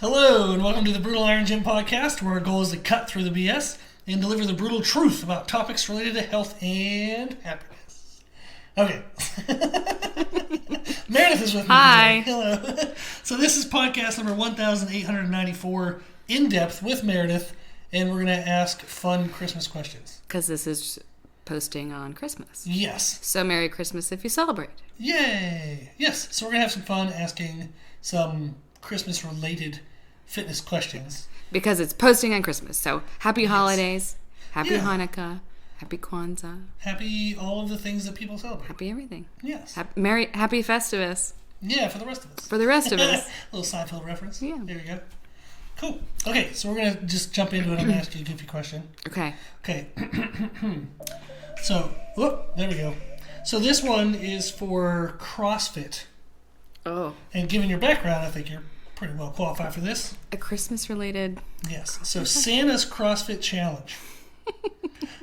Hello, and welcome to the Brutal Iron Gym podcast, where our goal is to cut through the BS and deliver the brutal truth about topics related to health and happiness. Okay. Meredith is with me. Hi. Today. Hello. So this is podcast number 1894, In Depth with Meredith, and we're going to ask fun Christmas questions. Because this is posting on Christmas. Yes. So Merry Christmas if you celebrate. Yay. Yes. So we're going to have some fun asking some Christmas-related fitness questions. Because it's posting on Christmas. So happy holidays, happy Hanukkah, happy Kwanzaa. Happy all of the things that people celebrate. Happy everything. Yes. Happy Festivus. Yeah, for the rest of us. For the rest of us. Little Seinfeld reference. Yeah. There you go. Cool. Okay, so we're going to just jump into it. I'm going to ask you a goofy question. Okay. So, there we go. So this one is for CrossFit. Oh. And given your background, I think you're pretty well qualified for this. A Christmas-related... Yes. So Santa's CrossFit Challenge.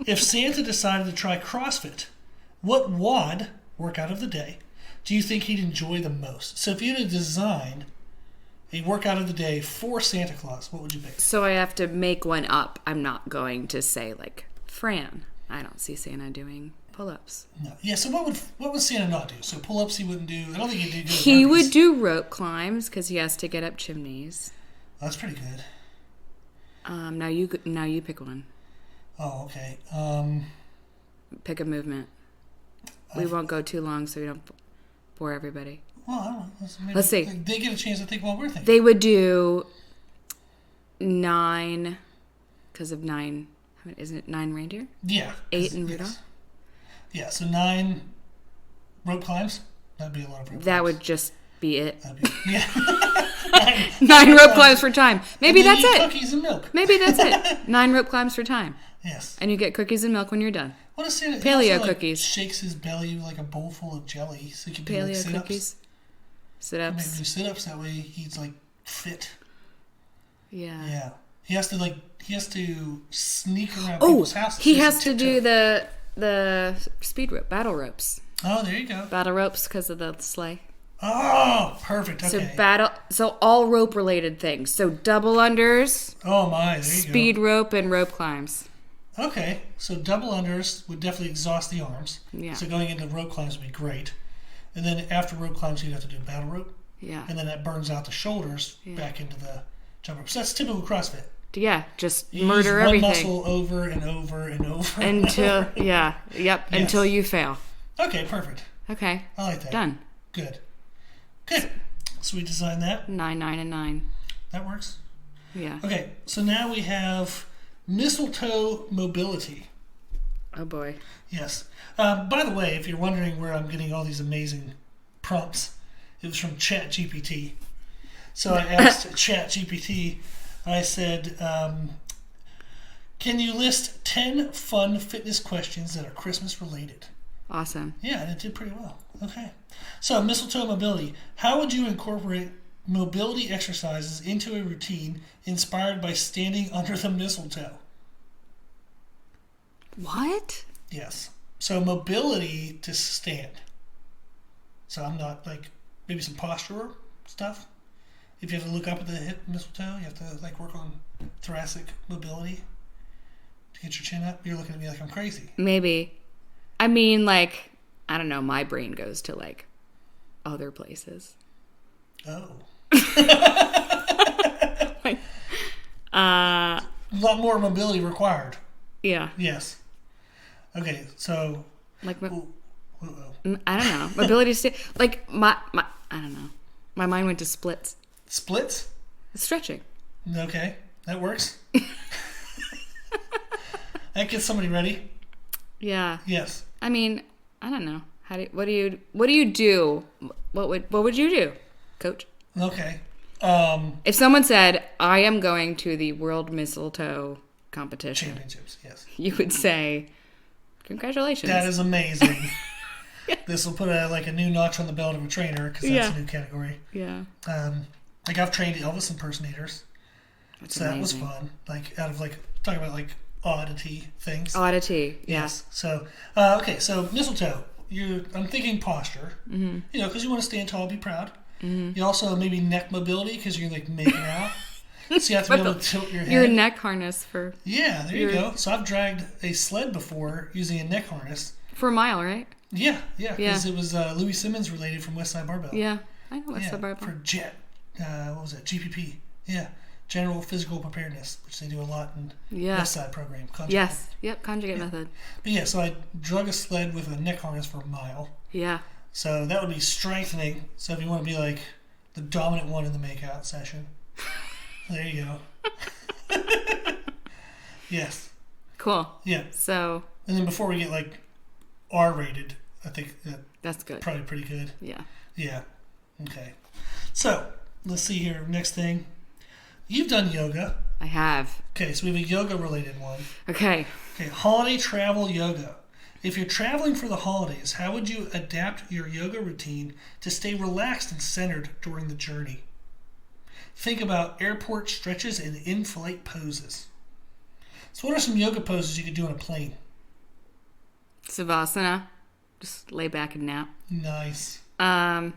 If Santa decided to try CrossFit, what WOD, workout of the day, do you think he'd enjoy the most? So if you had to design a workout of the day for Santa Claus, what would you pick? So I have to make one up. I'm not going to say, like, Fran. I don't see Santa doing pull-ups. No. Yeah, so what would Santa not do? So pull-ups he wouldn't do. I don't think he'd do good. He would do rope climbs because he has to get up chimneys. Oh, that's pretty good. Now you pick one. Oh, okay. Pick a movement. We won't go too long so we don't bore everybody. Well, I don't know. Let's see. They get a chance to think while we're thinking. They would do 9, because of 9. Isn't it 9 reindeer? Yeah. 8 in Rudolph? Yeah, so 9 rope climbs. That'd be a lot of rope climbs. That would just be it. Yeah. 9 rope climbs for time. Maybe that's it. Cookies and milk. Maybe that's it. 9 rope climbs for time. Yes. And you get cookies and milk when you're done. What is Santa? Paleo also, cookies. Shakes his belly with like a bowl full of jelly, so he can do Paleo like sit-ups. cookies. Sit-ups. Maybe do sit-ups. That way he's like fit. Yeah. Yeah. He has to sneak around people's houses. He has to do the speed rope, battle ropes. Oh, there you go. Battle ropes because of the sleigh. Oh, perfect. Okay. So all rope related things. So double unders. Oh my, there you go. Speed rope and rope climbs. Okay, so double unders would definitely exhaust the arms. Yeah. So going into rope climbs would be great. And then after rope climbs, you'd have to do battle rope. Yeah. And then that burns out the shoulders back into the jump rope. So that's typical CrossFit. Yeah, just You murder use everything. one muscle over and over and over. Until, until you fail. Okay, perfect. Okay. I like that. Done. Good. So we designed that. 9, 9, and 9. That works. Yeah. Okay, so now we have mistletoe mobility. Oh boy. Yes. By the way, if you're wondering where I'm getting all these amazing prompts, it was from ChatGPT. So I asked ChatGPT, I said, can you list 10 fun fitness questions that are Christmas related? Awesome. Yeah, and it did pretty well. Okay. So, mistletoe mobility. How would you incorporate mobility exercises into a routine inspired by standing under the mistletoe? What? Yes. So, mobility to stand. So, I'm not like maybe some posture stuff. If you have to look up at the hip mistletoe, you have to like work on thoracic mobility to get your chin up. You're looking at me like I'm crazy. Maybe. I mean, like, I don't know. My brain goes to like other places. Oh. Like, a lot more mobility required. Yeah. Yes. Okay, so Like, I don't know. Mobility like I don't know. My mind went to splits. Splits? Stretching. Okay, that works. That gets somebody ready. Yeah. Yes. I mean, I don't know. What do you do? What would you do, Coach? Okay. If someone said, "I am going to the World Mistletoe Competition," Championships, yes. you would say, "Congratulations." That is amazing. This will put a new notch on the belt of a trainer because that's a new category. Yeah. Like I've trained Elvis impersonators. That's so amazing. That was fun. Like out of talking about oddity things. Oddity, yeah. Yes. So okay. So mistletoe. I'm thinking posture. Mm-hmm. Because you want to stand tall, be proud. Mm-hmm. You also maybe neck mobility because you're making out. So you have to be able to tilt your head. Your neck harness for... Yeah, there you go. So I've dragged a sled before using a neck harness. For a mile, right? Yeah, because it was Louis Simmons related from West Side Barbell. Yeah, I know West Side Barbell. For JET. What was it? GPP. Yeah. General Physical Preparedness, which they do a lot in West Side program. Conjugate. Yes. Yep, conjugate method. But so I drug a sled with a neck harness for a mile. Yeah. So that would be strengthening. So if you want to be like the dominant one in the makeout session, there you go. Yes. Cool. Yeah. So. And then before we get like R-rated, I think that's good. Probably pretty good. Yeah. Yeah. Okay. So let's see here. Next thing. You've done yoga. I have. Okay, so we have a yoga-related one. Okay. Holiday travel yoga. If you're traveling for the holidays, how would you adapt your yoga routine to stay relaxed and centered during the journey? Think about airport stretches and in-flight poses. So what are some yoga poses you could do on a plane? Savasana. Just lay back and nap. Nice. That's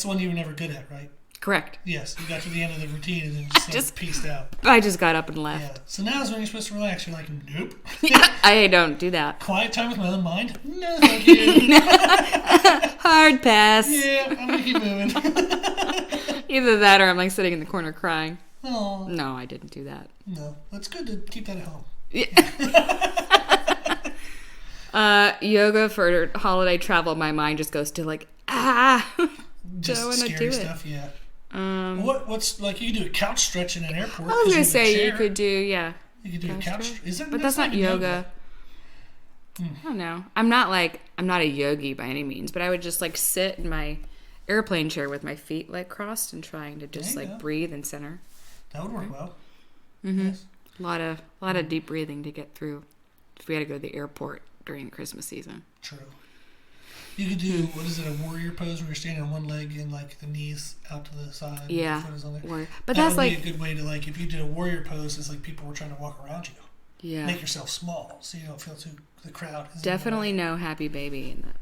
the one you were never good at, right? Correct. Yes, you got to the end of the routine and then just pieced out. I just got up and left. Yeah. So now is when you're supposed to relax. You're like, nope. I don't do that. Quiet time with my own mind? No, thank you. Hard pass. Yeah, I'm going to keep moving. Either that or I'm like sitting in the corner crying. Oh. No, I didn't do that. No, that's good to keep that at home. Yeah. Yoga for holiday travel, my mind just goes to like, just scary stuff, yeah. What's like you can do a couch stretch in an airport. I was gonna say you could do You could do a couch. Is that? But that's not yoga. I don't know. I'm not a yogi by any means, but I would just like sit in my airplane chair with my feet like crossed and trying to just like breathe and center. That would work well. Mm-hmm. Yes. A lot of deep breathing to get through if we had to go to the airport during the Christmas season. True. You could do, what is it, a warrior pose where you're standing on one leg and like the knees out to the side. Yeah. And the foot is on there. Warrior. But that that's would like be a good way to like, if you did a warrior pose, it's like people were trying to walk around you. Yeah. Make yourself small so you don't feel the crowd. Definitely no happy baby in that.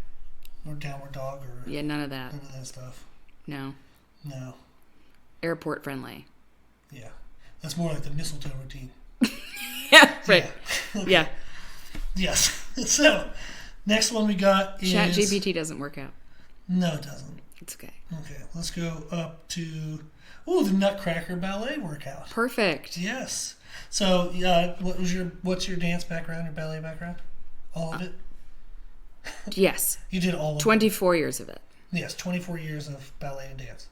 Or downward dog or. Yeah, none of that. None of that stuff. No. No. Airport friendly. Yeah. That's more like the mistletoe routine. Yeah, right. Yeah. Okay. Yeah. Yes. So, next one we got is... ChatGPT doesn't work out. No, it doesn't. It's okay. Okay, let's go up to... the Nutcracker ballet workout. Perfect. Yes. So, what's your dance background, your ballet background? All of it? Yes. You did all of it? 24 years of it. Yes, 24 years of ballet and dance.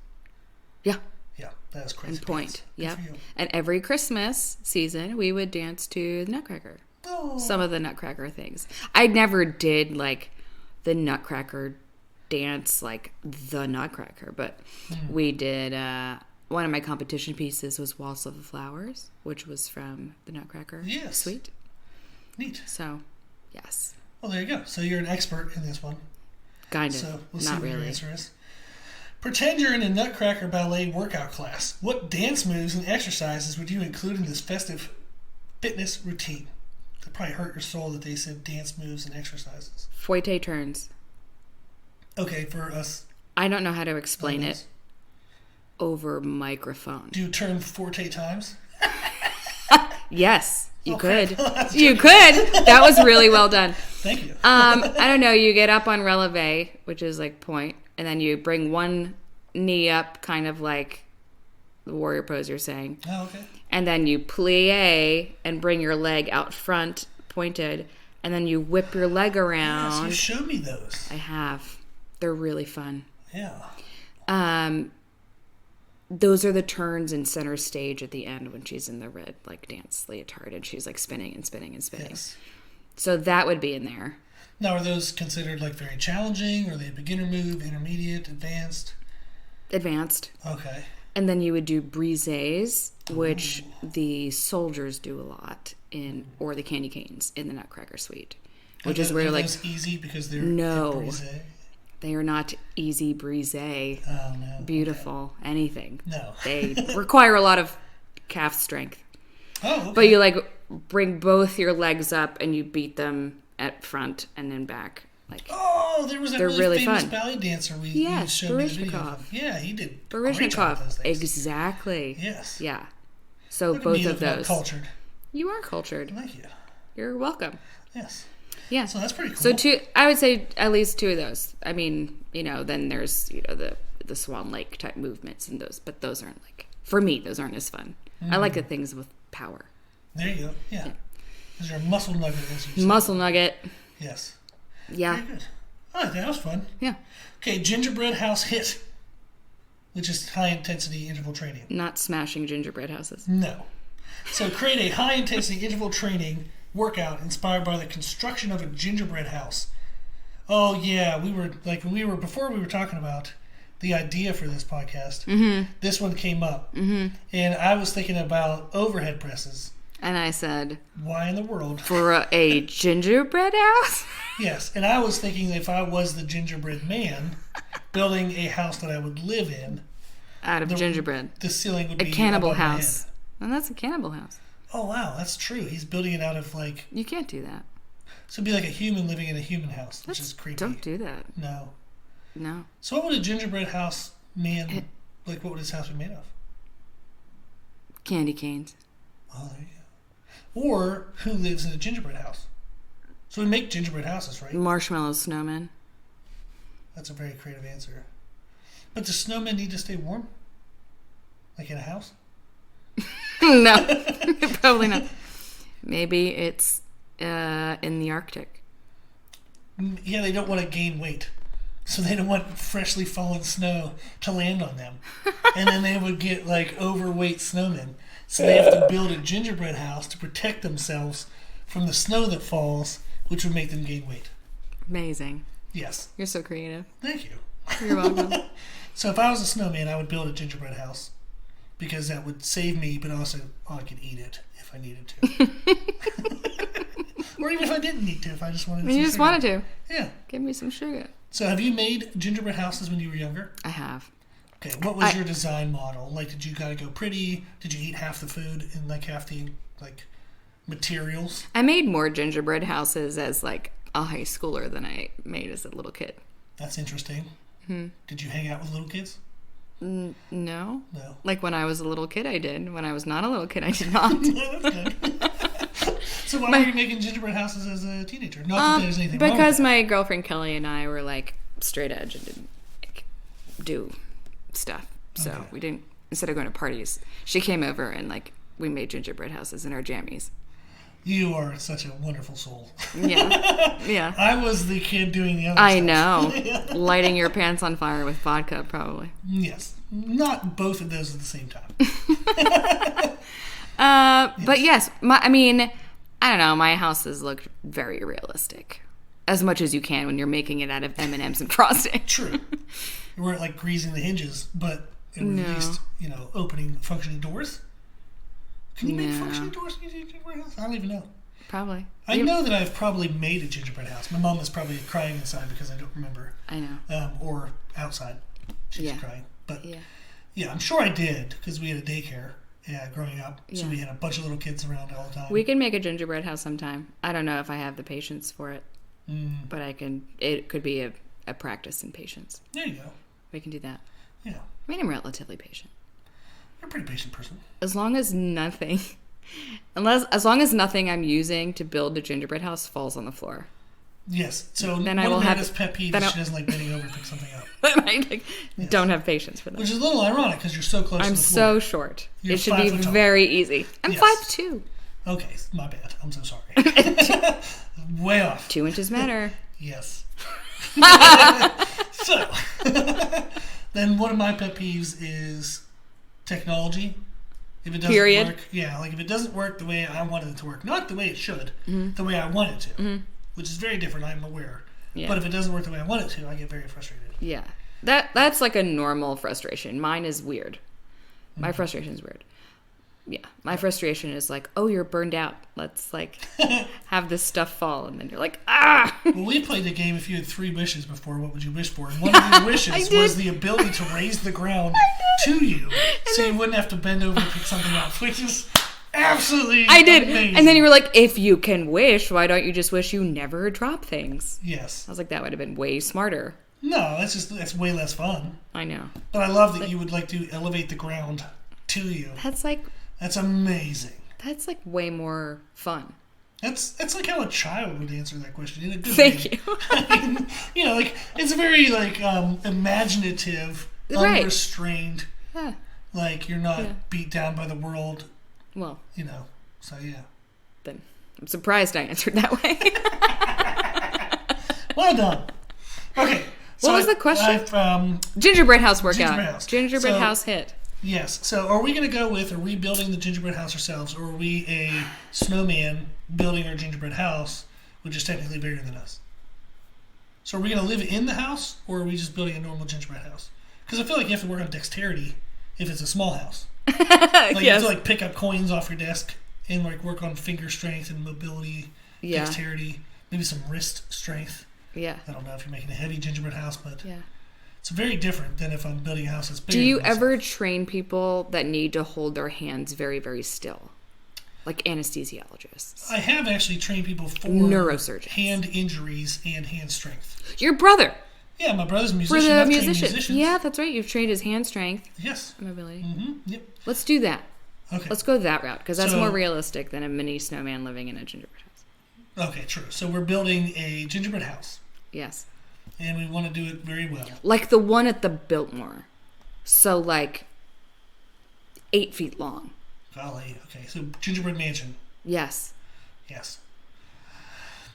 Yeah. Yeah, that is crazy. And point. Yeah. And every Christmas season, we would dance to the Nutcracker. Oh. Some of the Nutcracker things. I never did like the Nutcracker dance, like the Nutcracker, but we did. One of my competition pieces was Waltz of the Flowers, which was from the Nutcracker Suite. Neat. So, yes. Well, there you go. So you're an expert in this one. Kind of. So we'll Not see what really. your answer is. Pretend you're in a Nutcracker ballet workout class. What dance moves and exercises would you include in this festive fitness routine? It probably hurt your soul that they said dance moves and exercises. Fouette turns. Okay, for us. I don't know how to explain it over microphone. Do you turn forte times? Yes, you could. You could. That was really well done. Thank you. I don't know. You get up on releve, which is like point, and then you bring one knee up, kind of like the warrior pose you're saying. Oh, okay. And then you plie and bring your leg out front, pointed, and then you whip your leg around. Yes, you showed me those. I have. They're really fun. Yeah. Those are the turns in center stage at the end when she's in the red like dance leotard and she's like spinning and spinning and spinning. Yes. So that would be in there. Now, are those considered like very challenging? Or are they a beginner move, intermediate, advanced? Advanced. Okay. And then you would do brises, which the soldiers do a lot in, or the candy canes in the Nutcracker Suite, which is where like easy because they're brise. They are not easy brise. Oh no. Beautiful. Okay. Anything. No. They require a lot of calf strength. Oh. Okay. But you like bring both your legs up and you beat them at front and then back. Like, there was that really famous ballet dancer you showed me the video of. Yeah, he did. Baryshnikov. Exactly. Yes. Yeah. So Look at both me of looking all those. cultured. You are cultured. Thank you. You're welcome. Yes. Yeah. So that's pretty cool. So I would say at least 2 of those. I mean, then there's, the Swan Lake type movements and those, but those aren't for me, those aren't as fun. I like the things with power. There you go. Yeah. Those are muscle nugget, as you said. Muscle nugget. Yes. Yeah. Very good. I like that. That was fun. Yeah. Okay, gingerbread house hit, which is high intensity interval training. Not smashing gingerbread houses. No. So create a high intensity interval training workout inspired by the construction of a gingerbread house. Oh yeah, before we were talking about the idea for this podcast, this one came up. And I was thinking about overhead presses. And I said, why in the world? For a gingerbread house? Yes, and I was thinking if I was the gingerbread man building a house that I would live in. Out of gingerbread. The ceiling would be a cannibal above my house. head. And that's a cannibal house. Oh wow, that's true. He's building it out of You can't do that. So it'd be like a human living in a human house, which is creepy. Don't do that. No. No. So what would a gingerbread house man, what would his house be made of? Candy canes. Oh, there you go. Or who lives in a gingerbread house? So we make gingerbread houses, right? Marshmallow snowmen. That's a very creative answer. But do snowmen need to stay warm? Like in a house? No, probably not. Maybe it's in the Arctic. Yeah, they don't want to gain weight. So they don't want freshly fallen snow to land on them. And then they would get overweight snowmen. So they have to build a gingerbread house to protect themselves from the snow that falls, which would make them gain weight. Amazing. Yes. You're so creative. Thank you. You're welcome. So if I was a snowman, I would build a gingerbread house because that would save me, but also I could eat it if I needed to. Or even if I didn't need to, if I just wanted to. You just wanted to. Yeah. Give me some sugar. So have you made gingerbread houses when you were younger? I have. Okay, what was your design model? Did you gotta go pretty? Did you eat half the food and half the materials? I made more gingerbread houses as a high schooler than I made as a little kid. That's interesting. Did you hang out with little kids? No. No. When I was a little kid, I did. When I was not a little kid, I did not. That's good. So why were you making gingerbread houses as a teenager? Not that there's anything wrong with because that. my girlfriend Kelly and I were straight edge and didn't do stuff. So we didn't. Instead of going to parties, she came over and we made gingerbread houses in our jammies. You are such a wonderful soul. Yeah. Yeah. I was the kid doing the other I stuff. know. Lighting your pants on fire with vodka, probably. Yes. Not both of those at the same time. But yes, I don't know, my houses look very realistic. As much as you can when you're making it out of M&Ms and frosting. True. You weren't greasing the hinges, but at least, opening functioning doors. Can you make functioning doors in a gingerbread house? I don't even know. Probably. I know that I've probably made a gingerbread house. My mom is probably crying inside because I don't remember. I know. Or outside. She's crying. But yeah, I'm sure I did because we had a daycare growing up. So we had a bunch of little kids around all the time. We can make a gingerbread house sometime. I don't know if I have the patience for it. But I can. It could be a practice in patience. There you go. We can do that. Yeah. I'm relatively patient. You're a pretty patient person. As long as nothing I'm using to build the gingerbread house falls on the floor. Yes. So then I will have this pet peeve is she doesn't like bending over to pick something up. I don't have patience for that. Which is a little ironic because you're so close to the floor. I'm so short. You're it should be very easy. I'm 5'2". Okay, my bad. I'm so sorry. Way off. 2 inches matter. Yes. So, then one of my pet peeves is technology. If it doesn't work, if it doesn't work the way I wanted it to work, not the way it should, the way I want it to, which is very different. I'm aware. Yeah. But if it doesn't work the way I want it to, I get very frustrated. Yeah, that's a normal frustration. Mine is weird. My frustration is weird. Yeah, my frustration is oh, you're burned out. Let's have this stuff fall, and then you're ah. Well, we played the game. If you had 3 wishes before, what would you wish for? And one of your wishes was the ability to raise the ground to you, so you wouldn't have to bend over to pick something up, which is absolutely amazing. And then you were if you can wish, why don't you just wish you never drop things? Yes. I was that would have been way smarter. No, that's way less fun. I know. But I love that you would like to elevate the ground to you. That's That's amazing. That's like way more fun. That's like how a child would answer that question in a good Thank way. you. I mean, you know, like it's very like imaginative, Right. unrestrained. Yeah. Like you're not beat down by the world. Well, You know. So yeah. then I'm surprised I answered that way. Well done. Okay. What was the question? Gingerbread house workout. Gingerbread house hit. Yes. So are we going to go with, are we building the gingerbread house ourselves, or are we a snowman building our gingerbread house, which is technically bigger than us? So are we going to live in the house, or are we just building a normal gingerbread house? Because I feel like you have to work on dexterity if it's a small house. Like you have to like pick up coins off your desk and like work on finger strength and mobility, dexterity, maybe some wrist strength. Yeah. I don't know if you're making a heavy gingerbread house, but Yeah. it's very different than if I'm building a house that's bigger. Do you than myself. ever train people that need to hold their hands very, very still? Like anesthesiologists. I have actually trained people for Neurosurgeons. hand injuries and hand strength. Your brother. Yeah, my brother's a For musician. the I've trained musician. musicians. Yeah, that's right. You've trained his hand strength Yes. and mobility. Mm-hmm. Yep. Let's do that. Okay. Let's go that route because that's So- more realistic than a mini snowman living in a gingerbread house. Okay, true. So we're building a gingerbread house, Yes. and we want to do it very well. Like the one at the Biltmore. So like 8 feet long. Golly. Okay, so gingerbread mansion. Yes. Yes.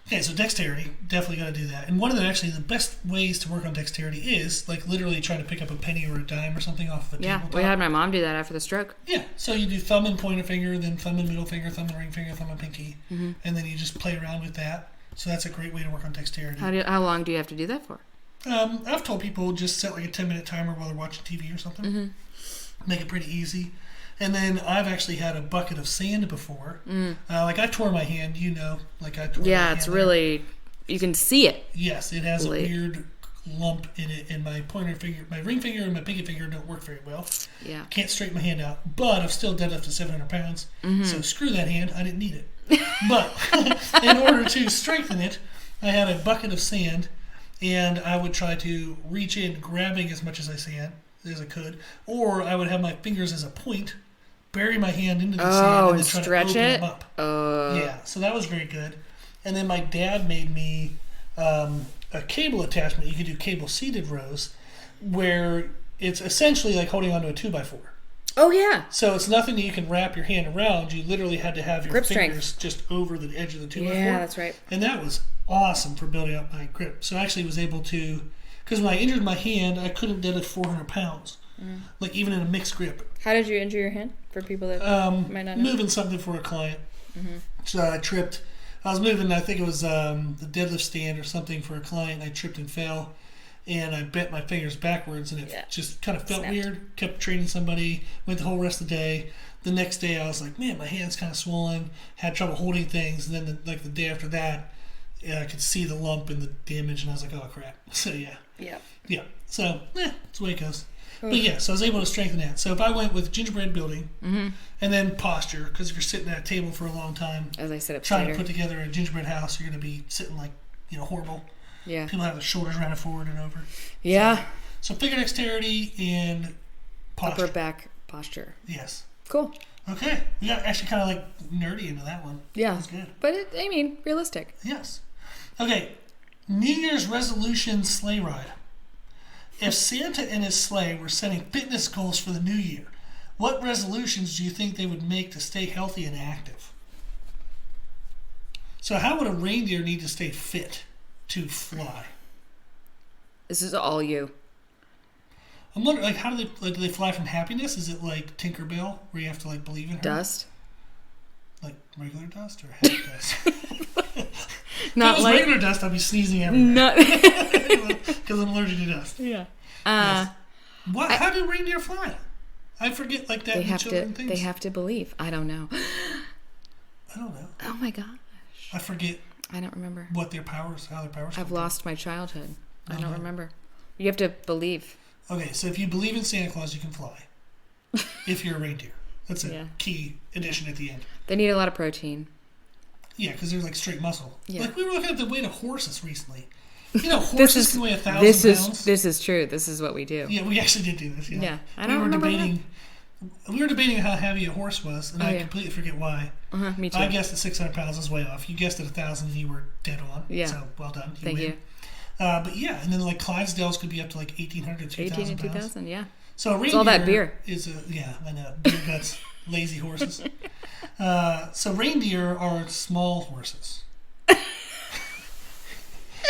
Okay, so dexterity, definitely got to do that. And one of the best ways to work on dexterity is like literally trying to pick up a penny or a dime or something off the Yeah. tabletop. We had my mom do that after the stroke. Yeah, so you do thumb and pointer finger, then thumb and middle finger, thumb and ring finger, thumb and pinky, and then you just play around with that. So that's a great way to work on dexterity. How long do you have to do that for? I've told people just set like a 10-minute timer while they're watching TV or something. Make it pretty easy. And then I've actually had a bucket of sand before. Like I tore my hand, you know. Like I tore my Yeah, hand it's there. really, you can see it. Yes, it has Blade. a weird lump in it, and my pointer finger, my ring finger and my pinky finger don't work very well. Yeah. Can't straighten my hand out, but I've still deadlifted 700 pounds, so screw that hand, I didn't need it. But in order to strengthen it, I had a bucket of sand, and I would try to reach in, grabbing as much as I could, or I would have my fingers as a point, bury my hand into the sand, and then try stretch to open it? them up. Yeah, so that was very good. And then my dad made me a cable attachment. You could do cable seated rows, where it's essentially like holding onto a 2x4. Oh, yeah. So it's nothing that you can wrap your hand around. You literally had to have your Grip fingers strength. just over the edge of the 2x4. Yeah, that's right. And that was awesome for building up my grip. So I actually was able to, because when I injured my hand, I couldn't deadlift 400 pounds, like even in a mixed grip. How did you injure your hand? For people that might not know. Moving something for a client. So I tripped. I was moving, I think it was the deadlift stand or something for a client. I tripped and fell, and I bent my fingers backwards, and it just kind of felt Snapped. weird. Kept training somebody, went the whole rest of the day. The next day, I was like, man, my hand's kind of swollen. Had trouble holding things, and then the day after that, I could see the lump and the damage, and I was like, oh crap. So yeah. So that's the way it goes. But yeah, so I was able to strengthen that. So if I went with gingerbread building and then posture, because if you're sitting at a table for a long time, As I said up trying later. to put together a gingerbread house, you're going to be sitting like, horrible. Yeah. People have their shoulders rounded forward and over. Yeah. So figure dexterity and posture. Upper back posture. Yes. Cool. Okay. We got actually kind of like nerdy into that one. Yeah. That's good. But realistic. Yes. Okay. New Year's resolution sleigh ride. If Santa and his sleigh were setting fitness goals for the new year, what resolutions do you think they would make to stay healthy and active? So how would a reindeer need to stay fit to fly? This is all you. I'm wondering, like, how do they fly from happiness? Is it like Tinkerbell, where you have to like believe in her? Dust. Like regular dust or heavy dust? Not if it was like regular dust, I'd be sneezing everywhere not. because I'm allergic to dust. Yeah. Yes. What? How do reindeer fly? I forget like that. They in have children to. things. They have to believe. I don't know. I don't know. Oh my gosh. I forget I don't remember. what their powers, how their powers. I've come lost my childhood. I don't Uh-huh. remember. You have to believe. from. Okay, so if you believe in Santa Claus, you can fly. If you're a reindeer, that's a Yeah. key addition at the end. They need a lot of protein. Yeah, because they're like straight muscle. Yeah. Like we were looking at the weight of horses recently. You know, horses can weigh 1,000 This pounds. is this is true. This is what we do. Yeah, we actually did do this. Yeah, Yeah, I we don't were remember debating we were debating how heavy a horse was, and I completely forget why. Me too. I guessed that 600 pounds was way off. You guessed at 1,000, you were dead on. Yeah. So well done. Thank you. But yeah, and then like Clydesdales could be up to like 1,800, 2,000 18 and pounds. 2,000, yeah. So a reindeer it's all that beer. Yeah, I know. Beer guts, lazy horses. So reindeer are small horses.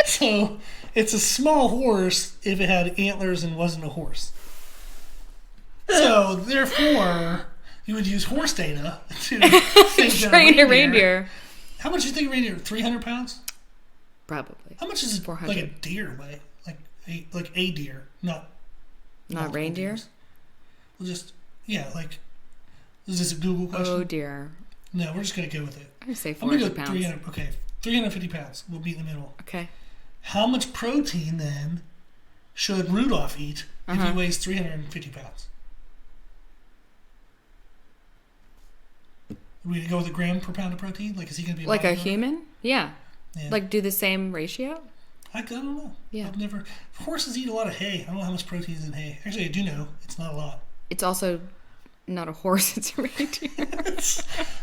So it's a small horse if it had antlers and wasn't a horse. So therefore, you would use horse data to think train a reindeer. How much do you think a reindeer? 300 pounds? Probably. How much is it 400. like a deer weigh? Like a deer, not reindeer? Deers. We'll just is this a Google question? Oh dear. No, we're just gonna go with it. I would say I'm gonna 400 go pounds. 300. Okay, 350 pounds. We'll be in the middle. Okay. How much protein then should Rudolph eat if he weighs 350 pounds? Are we gonna go with a gram per pound of protein? Like, is he gonna be like a human? Yeah. Yeah. Like do the same ratio? I don't know. Yeah. I've never. Horses eat a lot of hay. I don't know how much protein is in hay. Actually, I do know. It's not a lot. It's also not a horse. It's a reindeer.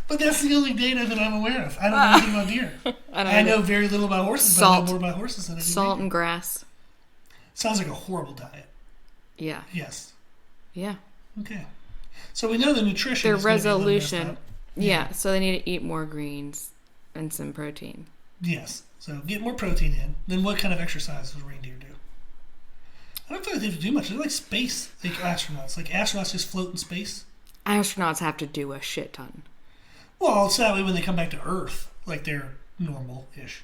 But that's the only data that I'm aware of. I don't know anything about deer. I know very little about horses, but I know more about horses than I do Salt reindeer. and grass. Sounds like a horrible diet. Yeah. Yes. Yeah. Okay. So we know the nutrition. Their is gonna be a little messed resolution. up. Yeah. So they need to eat more greens and some protein. Yes. So get more protein in. Then what kind of exercise does reindeer do? I don't feel like they have to do much. They're like space, like astronauts. Like astronauts just float in space. Astronauts have to do a shit ton. Well, it's that way when they come back to Earth, like they're normal-ish.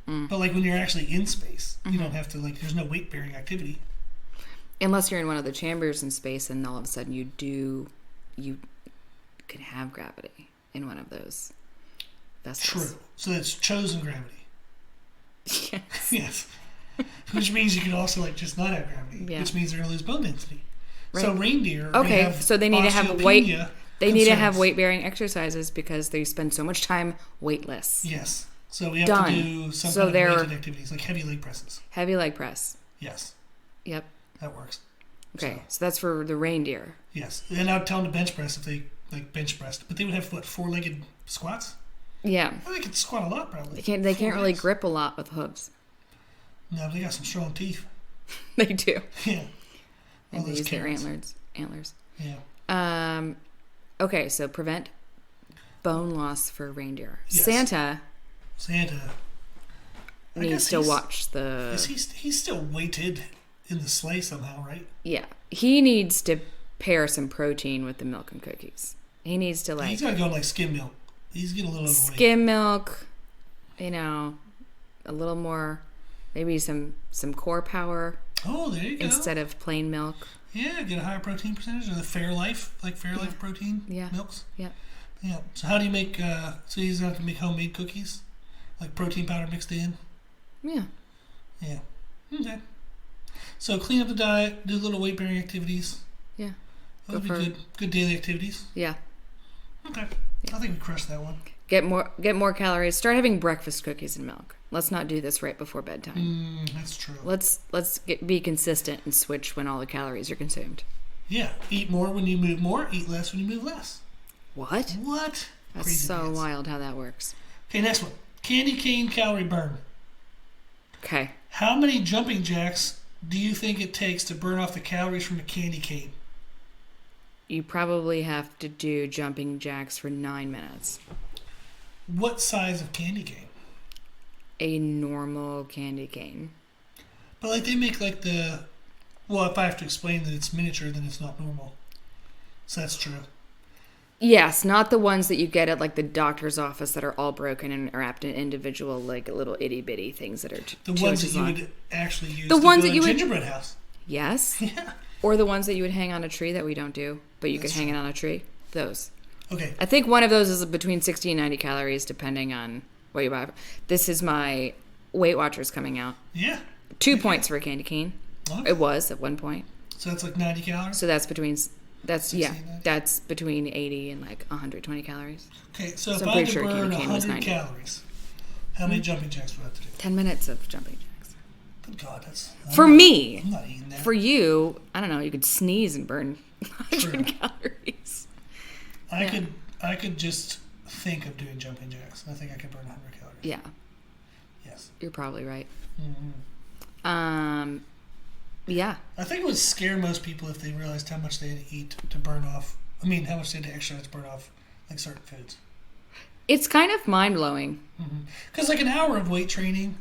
But like when you're actually in space, you don't have to there's no weight-bearing activity. Unless you're in one of the chambers in space and all of a sudden you can have gravity in one of those vessels. True. So that's chosen gravity. Yes. Yes. Which means you can also just not have gravity. Yeah. Which means they're going to lose bone density. Right. So reindeer. Okay, have so they need to have weight. osteopenia They need to have concerns. weight-bearing exercises because they spend so much time weightless. Yes. So we have Done. to do some So kind they're- of weighted activities, like heavy leg presses. Heavy leg press. Yes. Yep. That works. Okay, so that's for the reindeer. Yes. And I'd tell them to bench press if they bench pressed. But they would have, four-legged squats? Yeah. Well, they could squat a lot, probably. They Four can't really legs. grip a lot with hooves. No, they got some strong teeth. They do. Yeah. All And they those use their carrots. antlers. Yeah. Okay, so prevent bone loss for reindeer. Yes. Santa I needs guess to he's- watch the... He's still weighted in the sleigh somehow, right? Yeah. He needs to pair some protein with the milk and cookies. He needs to He's got to go skim milk. He's getting a little overweight. skim milk, a little more, maybe some core power Oh, there you go. instead of plain milk. Yeah, get a higher protein percentage or the Fairlife, Fairlife protein Yeah. milks. Yeah. Yeah. So how do you make? So he's going to have to make homemade cookies, like protein powder mixed in. Yeah. Yeah. Okay. So clean up the diet, do little weight bearing activities. Yeah. Those would Go be for- good daily activities. Yeah. Okay. I think we crushed that one. Get more calories. Start having breakfast cookies and milk. Let's not do this right before bedtime. That's true. Let's be consistent and switch when all the calories are consumed. Yeah. Eat more when you move more. Eat less when you move less. What? What? That's Crazy so pants. wild how that works. Okay, next one. Candy cane calorie burn. Okay. How many jumping jacks do you think it takes to burn off the calories from a candy cane? You probably have to do jumping jacks for 9 minutes. What size of candy cane? A normal candy cane. But they make well, if I have to explain that it's miniature, then it's not normal. So that's true. Yes, not the ones that you get at the doctor's office that are all broken and wrapped in individual little itty bitty things that are The 2 ones that inches you long. would actually use The to ones build that you a would- gingerbread house. Yes. Yeah. Or the ones that you would hang on a tree that we don't do, but you That's could hang true. it on a tree. Those. Okay. I think one of those is between 60 and 90 calories depending on what you buy. This is my Weight Watchers coming out. Yeah. 2 points for a candy cane. Okay. It was at one point. So that's 90 calories? So that's between 60 and 90? that's between 80 and 120 calories. Okay, so if I'm I pretty had to sure burn candy cane was 100 90. calories, how many jumping jacks would I have to do? 10 minutes of jumping jacks. Good God, For me. I'm not eating that. For you, I don't know, you could sneeze and burn 100 True. calories. I could just think of doing jumping jacks. I think I could burn 100 calories. Yeah. Yes. You're probably right. Mm-hmm. Yeah. I think it would scare most people if they realized how much they had to eat to burn off. I mean, how much they had to exercise to burn off like certain foods. It's kind of mind-blowing. Because like an hour of weight training,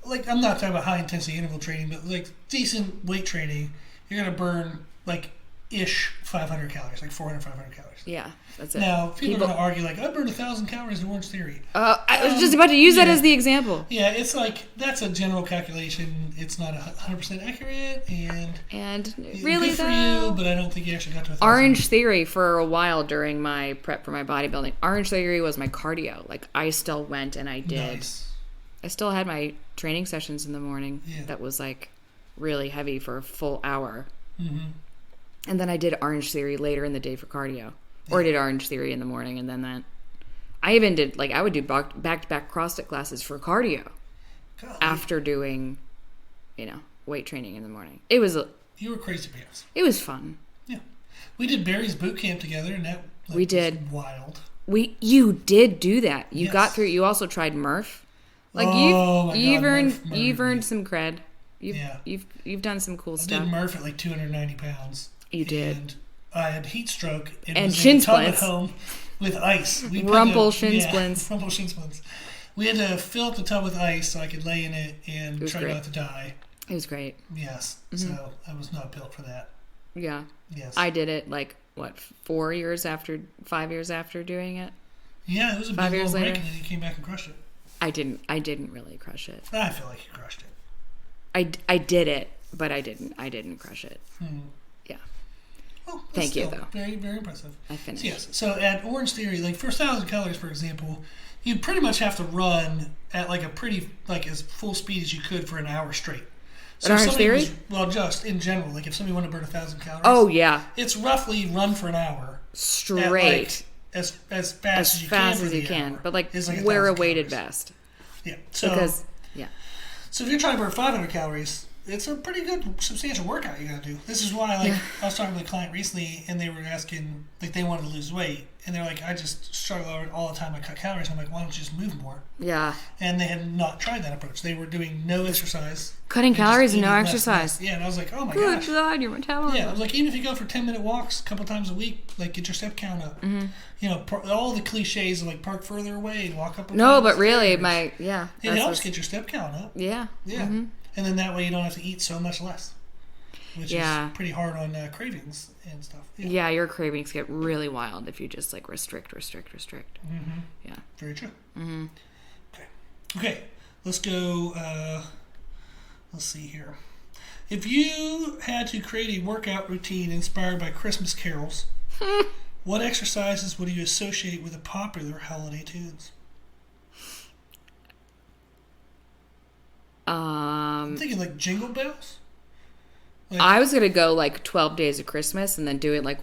like I'm not talking about high intensity interval training, but like decent weight training, you're gonna burn like ish 500 calories, like 400, 500 calories. Yeah, that's it. Now people are gonna argue like I burned 1,000 calories in Orange Theory. I was just about to use that as the example. Yeah, it's like that's a general calculation. It's not 100% accurate, and really good for though, you, but I don't think you actually got to 1,000. Orange Theory for a while during my prep for my bodybuilding. Orange Theory was my cardio. Like I still went and I did. Nice. I still had my training sessions in the morning. Yeah. That was like really heavy for a full hour. Mm-hmm. And then I did Orange Theory later in the day for cardio. Or I did Orange Theory in the morning and then that. I even did, like, I would do back-to-back CrossFit classes for cardio. God, after doing, weight training in the morning. It was you were crazy pants. It was fun. Yeah. We did Barry's boot camp together, and that we did. Was wild. You did do that. You Yes. got through. You also tried Murph. Like you've earned some cred. You've done some cool stuff. I did Murph at like 290 pounds. You did. And I had heat stroke and was shin in a tub splints at home with ice. Rumple shin splints. Rumple shin splints. We had to fill up the tub with ice so I could lay in it and try not to die. It was great. Yes. So I was not built for that. Yeah. Yes. I did it like 5 years after doing it. Yeah, it was a 5 big years little later. break, and then you came back and crushed it. I didn't really crush it. I feel like you crushed it. I did it, but I didn't crush it. Yeah. Well, thank you though. Very, very impressive. I finished. So, yes. So at Orange Theory, like for 1,000 calories, for example, you pretty much have to run at like a pretty like as full speed as you could for an hour straight. So Orange Theory? Just in general, like if somebody wanted to burn 1,000 calories. Oh yeah. It's roughly run for an hour. Straight. As fast as you can. But like it's like wear a 1,000 weighted calories. vest. Yeah. So if you're trying to burn 500 calories, it's a pretty good, substantial workout you got to do. This is why, I was talking to a client recently, and they were asking, like, they wanted to lose weight, and they're like, I just struggle all the time. I cut calories. I'm like, why don't you just move more? Yeah. And they had not tried that approach. They were doing no exercise. Cutting calories and no less. exercise. Yeah, and I was like, oh my Good gosh. God, your metabolism. Yeah, I was like, even if you go for 10-minute walks a couple times a week, like, get your step count up. All the cliches of, like, park further away and walk up. No, but really, it helps get get your step count up. Yeah. Yeah. Mm-hmm. And then that way you don't have to eat so much less, which is pretty hard on cravings and stuff. Yeah, your cravings get really wild if you just like restrict. Mm-hmm. Yeah. Very true. Mm-hmm. Okay. Let's go. Let's see here. If you had to create a workout routine inspired by Christmas carols, what exercises would you associate with the popular holiday tunes? I'm thinking like Jingle Bells. I was gonna go like 12 days of Christmas and then do it like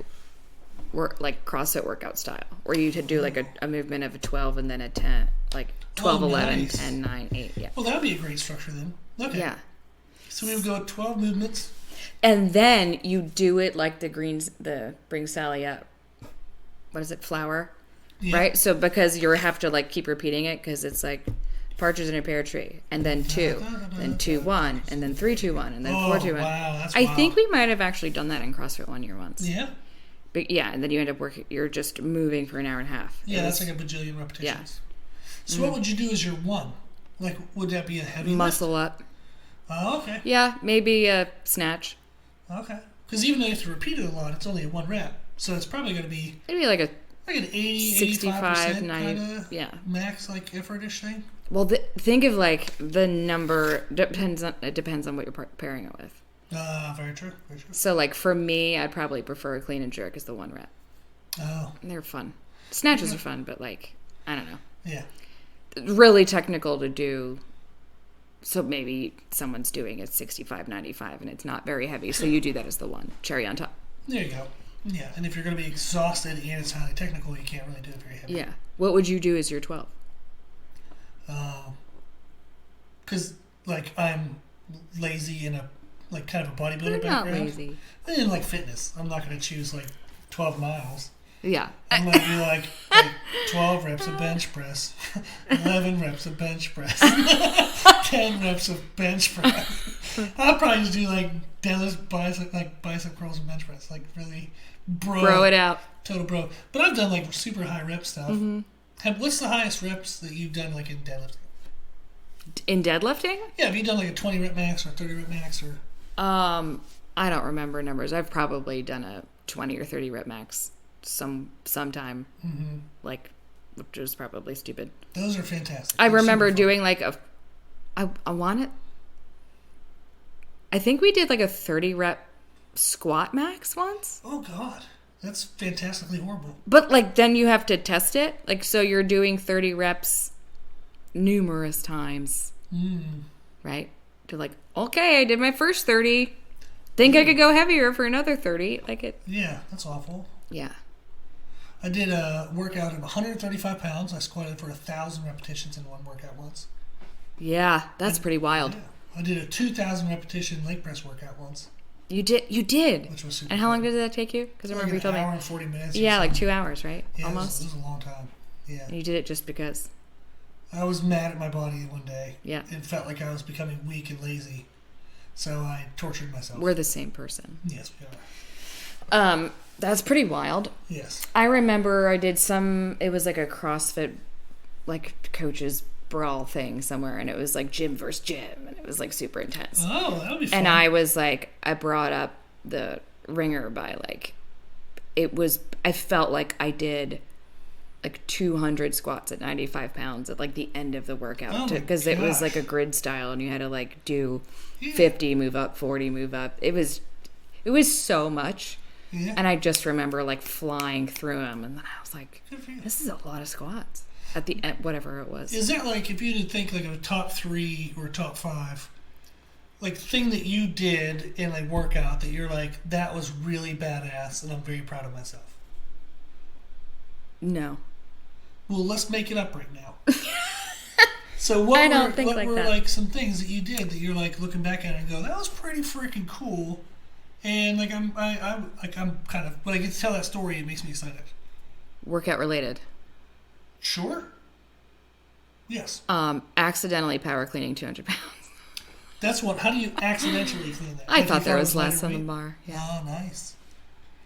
CrossFit workout style, where you could do like a movement of a 12 and then a 10, like 12, 11, nice. 10, 9, 8. Yeah. Well, that would be a great structure then. Okay. Yeah. So we would go 12 movements. And then you do it like the Bring Sally Up. What is it? Flower. Yeah. Right? So because you have to like keep repeating it because it's like partridge in a pear tree, and then 2, then 2, 1, and then 3, 2, 1, and then 4, 2, 1. Wow, that's I think we might have actually done that in CrossFit one year once. Yeah. But yeah, and then you end up you're just moving for an hour and a half. Yeah, that's like a bajillion repetitions. Yeah. So what would you do as your one? Like, would that be a heavy muscle lift? up? Oh, okay. Yeah, maybe a snatch. Okay. Because even though you have to repeat it a lot, it's only a 1 rep. So it's probably going to be... It'd be like an 80, 65, 85% 90, kind of max, like, effort-ish thing. Well, think of, like, the number... It depends on what you're pairing it with. Very true. Very true. So, like, for me, I'd probably prefer a clean and jerk as the 1 rep. Oh. And they're fun. Snatches are fun, but, like, I don't know. Yeah. Really technical to do. So maybe someone's doing it 65, 95, and it's not very heavy. So you do that as the 1. Cherry on top. There you go. Yeah, and if you're going to be exhausted and it's highly technical, you can't really do it very heavy. Yeah. What would you do as your 12? Because, like, I'm lazy in a like kind of a bodybuilder I'm background. not lazy. In like fitness, I'm not going to choose like 12 miles. Yeah. I'm going to do like 12 reps of bench press, 11 reps of bench press, 10 reps of bench press. I'll probably just do like deadlift, bicep curls, and bench press, like really Bro it out. total bro. But I've done like super high rep stuff. What's the highest reps that you've done like in deadlifting? In deadlifting? Yeah, have you done like a 20 rep max or a 30 rep max or? I don't remember numbers. I've probably done a 20 or 30 rep max sometime, like, which was probably stupid. Those are fantastic. I remember doing like I think we did like a 30 rep squat max once. Oh God, that's fantastically horrible. But like then you have to test it. Like so you're doing 30 reps numerous times. Right? To like, okay, I did my first 30. Think I could go heavier for another 30. Like it. Yeah, that's awful. Yeah. I did a workout of 135 pounds. I squatted for 1,000 repetitions in one workout once. Yeah, that's pretty wild. Yeah. I did a 2,000 repetition leg press workout once. You did? Which was super And how long fun. did that take you? Because I Like remember you told me. an hour and 40 minutes. Yeah, like 2 hours, right? Yeah, Almost. It was a long time. Yeah. And you did it just because. I was mad at my body one day. Yeah. It felt like I was becoming weak and lazy. So I tortured myself. We're the same person. Yes, we are. That's pretty wild. Yes. I remember I did it was like a CrossFit, like coaches brawl thing somewhere, and it was like gym versus gym, and it was like super intense. Oh, that would be fun. And I was like, I brought up the ringer by like, I felt like I did like 200 squats at 95 pounds at like the end of the workout because it was like a grid style and you had to like do 50, move up, 40, move up. It was so much. Yeah. And I just remember like flying through them, and then I was like, this is a lot of squats at the end, whatever it was. Is that like, if you did think like of a top 3 or top 5, like thing that you did in a workout that you're like, that was really badass and I'm very proud of myself? No. Well, let's make it up right now. So what were like some things that you did that you're like looking back at it and go, that was pretty freaking cool, and like I'm kind of, when I get to tell that story, it makes me excited. Workout related. Sure. Yes. Accidentally power cleaning 200 pounds. That's what. How do you accidentally clean that? I thought there was less on the bar. Yeah. Oh, nice.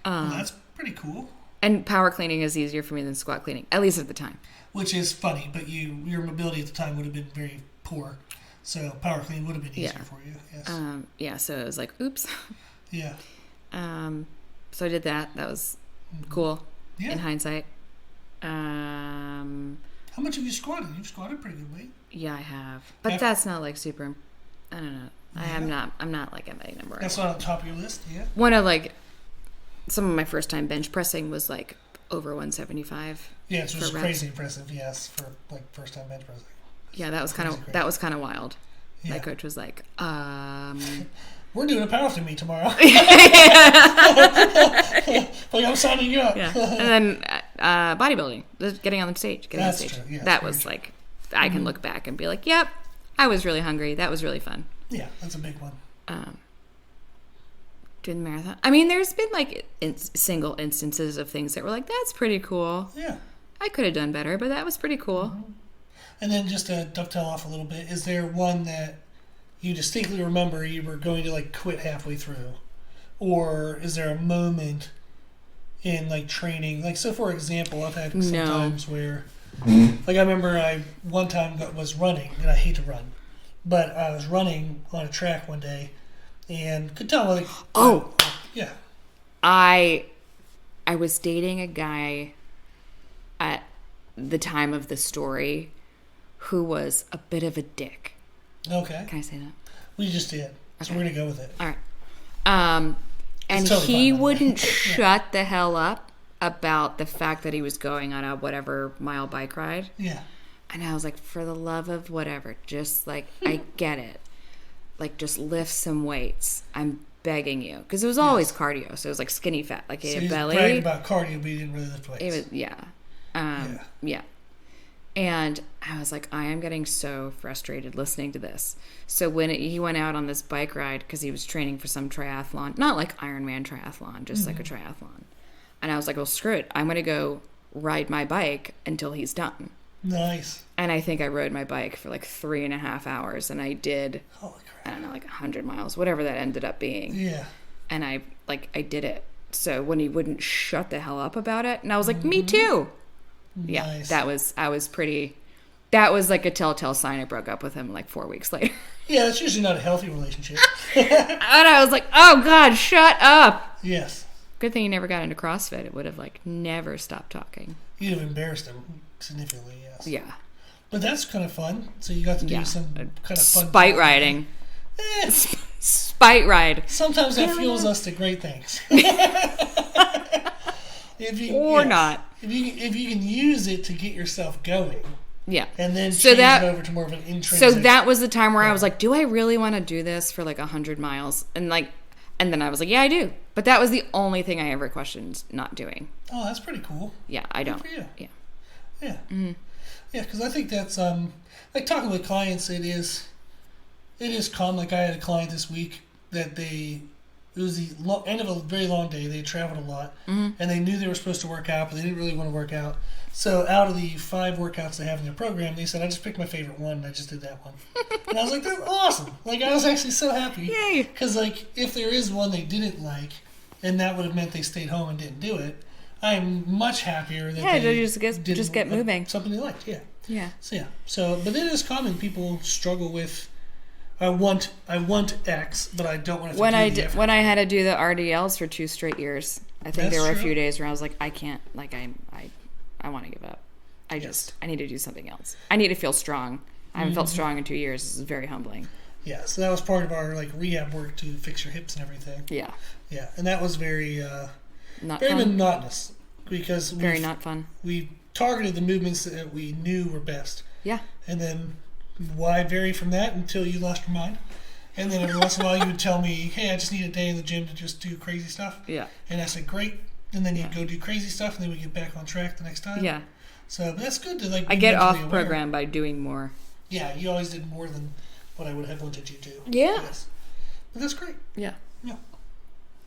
Well, that's pretty cool. And power cleaning is easier for me than squat cleaning, at least at the time. Which is funny, but your mobility at the time would have been very poor, so power clean would have been easier for you. Yes. Yeah. So it was like, oops. Yeah. So I did that. That was cool. Yeah. In hindsight. How much have you squatted? You've squatted pretty good weight. Yeah, I have, but that's not like super. I don't know. Yeah. I'm not like a big number. That's not on the top of your list. Yeah. One of like some of my first time bench pressing was like over 175. Yeah, it's just crazy impressive. Yes, for like first time bench pressing. Yeah, that was kind of wild. Yeah. My coach was like, "We're doing a powerlifting meet tomorrow." Like, I'm signing you up. Yeah. And then bodybuilding, getting on the stage. True. Yeah, that was like, I can look back and be like, yep, I was really hungry. That was really fun. Yeah, that's a big one. Doing the marathon. I mean, there's been like single instances of things that were like, that's pretty cool. Yeah. I could have done better, but that was pretty cool. Mm-hmm. And then just to dovetail off a little bit, is there one that you distinctly remember you were going to like quit halfway through? Or is there a moment in like training? Like, so for example, I've had some times where, like I remember one time was running, and I hate to run, but I was running on a track one day and could tell like, yeah. I was dating a guy at the time of the story who was a bit of a dick. Okay. Can I say that? We just did. So we're going to go with it. All right. And totally he wouldn't shut the hell up about the fact that he was going on a whatever mile bike ride. Yeah. And I was like, for the love of whatever, just like, I get it. Like, just lift some weights. I'm begging you. Because it was always cardio. So it was like skinny fat. Like, he had a belly. So bragged about cardio, but he didn't really lift weights. It was, yeah. And I was like, I am getting so frustrated listening to this. So when he went out on this bike ride, because he was training for some triathlon, not like Ironman triathlon, just like a triathlon. And I was like, well, screw it. I'm going to go ride my bike until he's done. Nice. And I think I rode my bike for like 3.5 hours. And I did, Holy crap. I don't know, like 100 miles, whatever that ended up being. Yeah. And I did it. So when he wouldn't shut the hell up about it, and I was like, me too. Yeah, Nice. that was like a telltale sign I broke up with him like 4 weeks later. Yeah, it's usually not a healthy relationship. And I was like, oh God, shut up. Yes. Good thing he never got into CrossFit. It would have like never stopped talking. You'd have embarrassed him significantly, yes. Yeah. But that's kind of fun. So you got to do some kind of fun. Spite riding. Spite ride. Sometimes that fuels us to great things. Not. If you can use it to get yourself going. Yeah. And then change it over to more of an intrinsic. So that was the time where I was like, do I really want to do this for like 100 miles? And then I was like, yeah, I do. But that was the only thing I ever questioned not doing. Oh, that's pretty cool. Yeah, I don't. Good for you. Yeah. Yeah. Mm-hmm. Yeah, because I think that's, like talking with clients, it is common. Like I had a client this week that it was the end of a very long day. They traveled a lot, and they knew they were supposed to work out, but they didn't really want to work out. So out of the 5 workouts they have in their program, they said, I just picked my favorite one, and I just did that one. And I was like, that's awesome. Like, I was actually so happy. Yay. Because, like, if there is one they didn't like, and that would have meant they stayed home and didn't do it, I'm much happier that they just get moving. Something they liked, yeah. Yeah. So, but it is common. People struggle with, I want X, but I don't want to do the effort. When I had to do the RDLs for 2 straight years, I think there were a few days where I was like, I can't, like I want to give up. I need to do something else. I need to feel strong. I haven't felt strong in 2 years. This is very humbling. Yeah, so that was part of our like rehab work to fix your hips and everything. Yeah. Yeah, and that was very not very fun. monotonous because very not fun. We targeted the movements that we knew were best. Yeah. And then why vary from that until you lost your mind? And then every once in a while you would tell me, hey, I just need a day in the gym to just do crazy stuff. Yeah. And I said, great. And then you'd go do crazy stuff, and then we get back on track the next time. Yeah. So, but that's good to like. I get off program by doing more. Yeah, you always did more than what I would have wanted you to. Yeah. Yes. But that's great. Yeah. Yeah.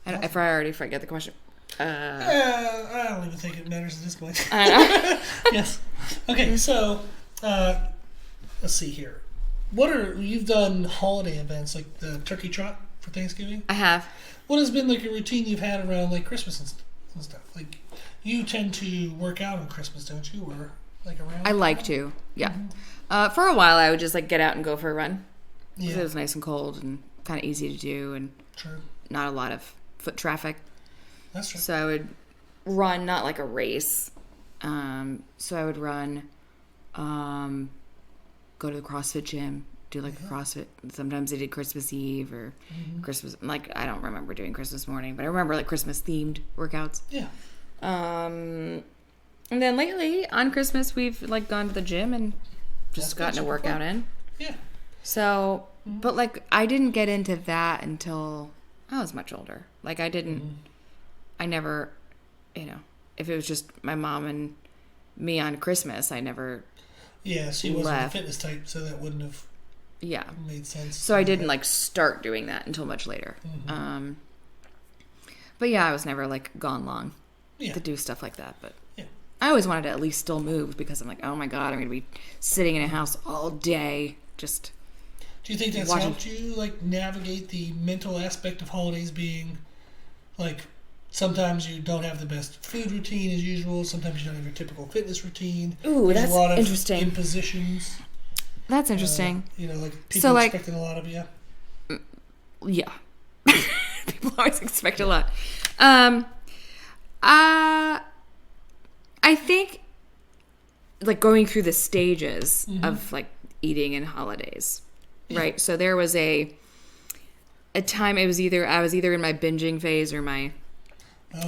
If I already forget the question. I don't even think it matters at this point. I know. Yes. Okay, so let's see here. You've done holiday events like the turkey trot for Thanksgiving? I have. What has been like a routine you've had around like Christmas and stuff? Like you tend to work out on Christmas, don't you? Or like around? I like to. Yeah. For a while, I would just like get out and go for a run. Yeah. It was nice and cold and kind of easy to do, and True. not a lot of foot traffic. That's true. So I would run, not like a race. So I would run, go to the CrossFit gym, do like a CrossFit. Sometimes they did Christmas Eve or Christmas. Like I don't remember doing Christmas morning, but I remember like Christmas themed workouts. Yeah. And then lately on Christmas we've like gone to the gym and just gotten a workout in. Yeah. So, but like I didn't get into that until I was much older. Like I never, if it was just my mom and me on Christmas, I never. Yeah, she wasn't a fitness type, so that wouldn't have. Yeah. Made sense. So I didn't like start doing that until much later. But yeah, I was never like gone long to do stuff like that. But I always wanted to at least still move because I'm like, oh my God, I'm going to be sitting in a house all day. Just. Do you think that's helped you like navigate the mental aspect of holidays being like sometimes you don't have the best food routine as usual, sometimes you don't have your typical fitness routine. Ooh, There's that's a lot of interesting. impositions. That's interesting. Like people expecting a lot of you. Yeah. People always expect a lot. I think like going through the stages of like eating and holidays, right? So there was a time I was either in my binging phase or my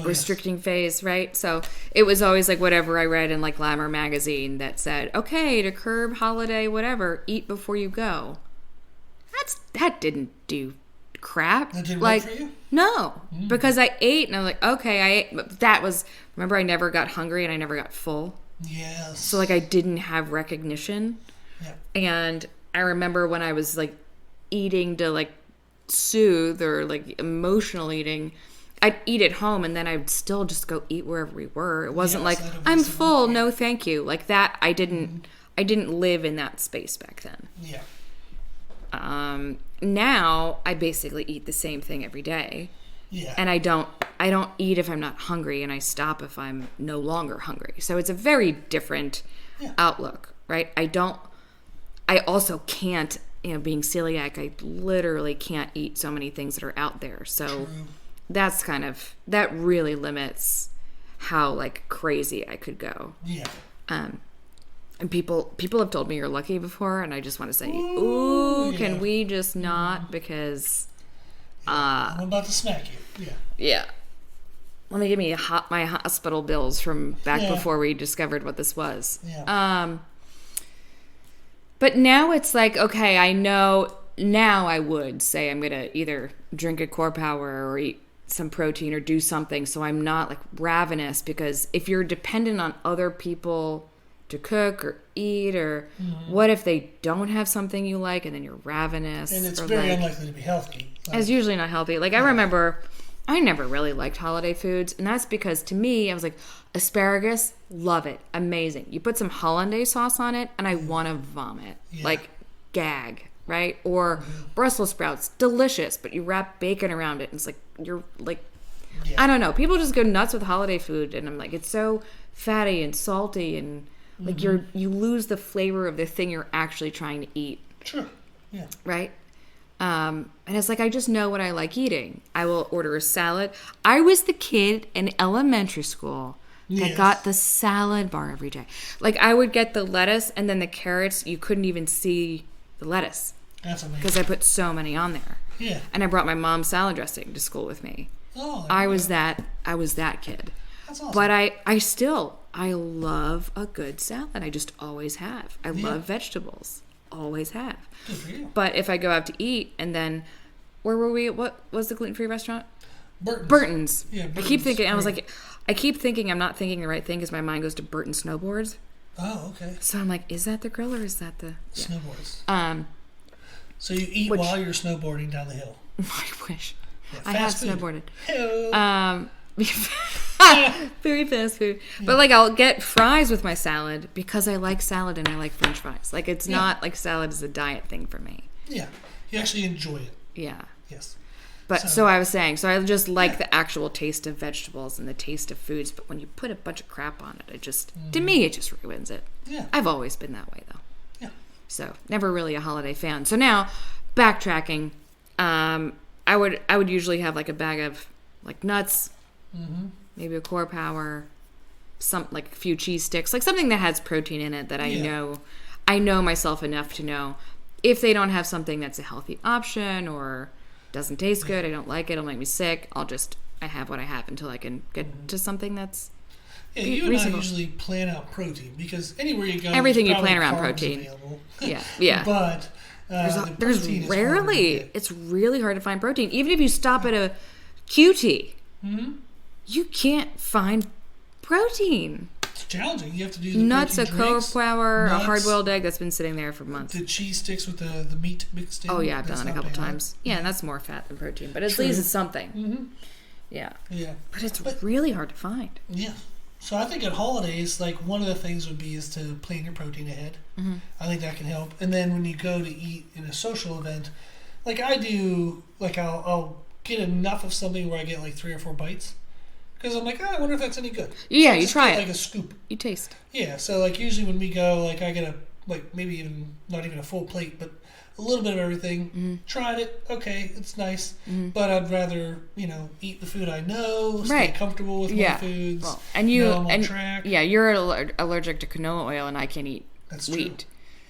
restricting phase, right? So it was always like whatever I read in like Glamour magazine that said, okay, to curb holiday whatever, eat before you go. That didn't do crap. That didn't like work for you? No, because I ate and I was like, okay, I ate. But that was, remember, I never got hungry and I never got full. Yes. So, like, I didn't have recognition. Yeah. And I remember when I was, like, eating to, like, soothe or, like, emotional eating, I'd eat at home and then I'd still just go eat wherever we were. It wasn't like, I'm full, no thank you. Like, that, I didn't live in that space back then. Yeah. Now I basically eat the same thing every day. Yeah. And I don't eat if I'm not hungry, and I stop if I'm no longer hungry. So it's a very different outlook, right? I also can't, being celiac, I literally can't eat so many things that are out there. So that really limits how, like, crazy I could go. Yeah. And people have told me you're lucky before, and I just want to say, ooh, can we just not? Because I'm about to smack you. Yeah. Yeah. Let me give me my hospital bills from back before we discovered what this was. Yeah. But now it's like, okay, I know now I would say I'm going to either drink a Core Power or eat some protein or do something so I'm not, like, ravenous, because if you're dependent on other people to cook or eat, or what if they don't have something you like and then you're ravenous? And it's very unlikely to be healthy. It's usually not healthy. Like, I remember I never really liked holiday foods, and that's because to me I was like, asparagus, love it, amazing. You put some hollandaise sauce on it and I want to vomit, like gag, right? Or Brussels sprouts, delicious, but you wrap bacon around it and it's like, you're like, I don't know. People just go nuts with holiday food, and I'm like, it's so fatty and salty, and like you lose the flavor of the thing you're actually trying to eat. Sure. Yeah. Right? And it's like, I just know what I like eating. I will order a salad. I was the kid in elementary school that got the salad bar every day. Like, I would get the lettuce and then the carrots. You couldn't even see the lettuce. That's amazing. Because I put so many on there. Yeah. And I brought my mom's salad dressing to school with me. Oh. I was that kid. That's awesome. But I love a good salad. I just always have. I love vegetables. Always have. Good for you. But if I go out to eat and then, where were we? What was the gluten-free restaurant? Burton's. Yeah, Burton's. I keep thinking I'm not thinking the right thing because my mind goes to Burton Snowboards. Oh, okay. So I'm like, is that the grill or is that the snowboards? So you eat while you're snowboarding down the hill. I wish. Yeah, I have food. snowboarded. Hello. Very fast food. But, like, I'll get fries with my salad because I like salad and I like French fries. Like, it's not like salad is a diet thing for me. Yeah. You actually enjoy it. Yeah. Yes. But so I was saying, so I just like the actual taste of vegetables and the taste of foods. But when you put a bunch of crap on it, it just, to me, it just ruins it. Yeah. I've always been that way, though. Yeah. So never really a holiday fan. So now, backtracking, I would usually have, like, a bag of, like, nuts, maybe a Core Power, like a few cheese sticks, like something that has protein in it that I know myself enough to know if they don't have something that's a healthy option or doesn't taste good, I don't like it, it'll make me sick, I have what I have until I can get to something that's you reasonable. And I usually plan out protein because anywhere you go, everything you plan around protein. Available. Yeah. But there's rarely, it's really hard to find protein. Even if you stop at a QT, you can't find protein. It's challenging. You have to do the nuts, a Core drinks, Power, a hard-boiled egg that's been sitting there for months. The cheese sticks with the meat mixed in. Oh, yeah, I've done it a couple times. Yeah, and that's more fat than protein, but at least it's something. Yeah. Yeah. But it's really hard to find. Yeah. So I think at holidays, like, one of the things would be is to plan your protein ahead. I think that can help. And then when you go to eat in a social event, like I do, like I'll get enough of something where I get like 3 or 4 bites. Because I'm like, I wonder if that's any good. Yeah, so you try it. Like a scoop. You taste. Yeah, so like usually when we go, like I get maybe even not even a full plate, but a little bit of everything. Tried it. Okay, it's nice. But I'd rather, eat the food I know, stay comfortable with my foods. Well, and you, I'm on track. Yeah, you're allergic to canola oil, and I can't eat wheat. True.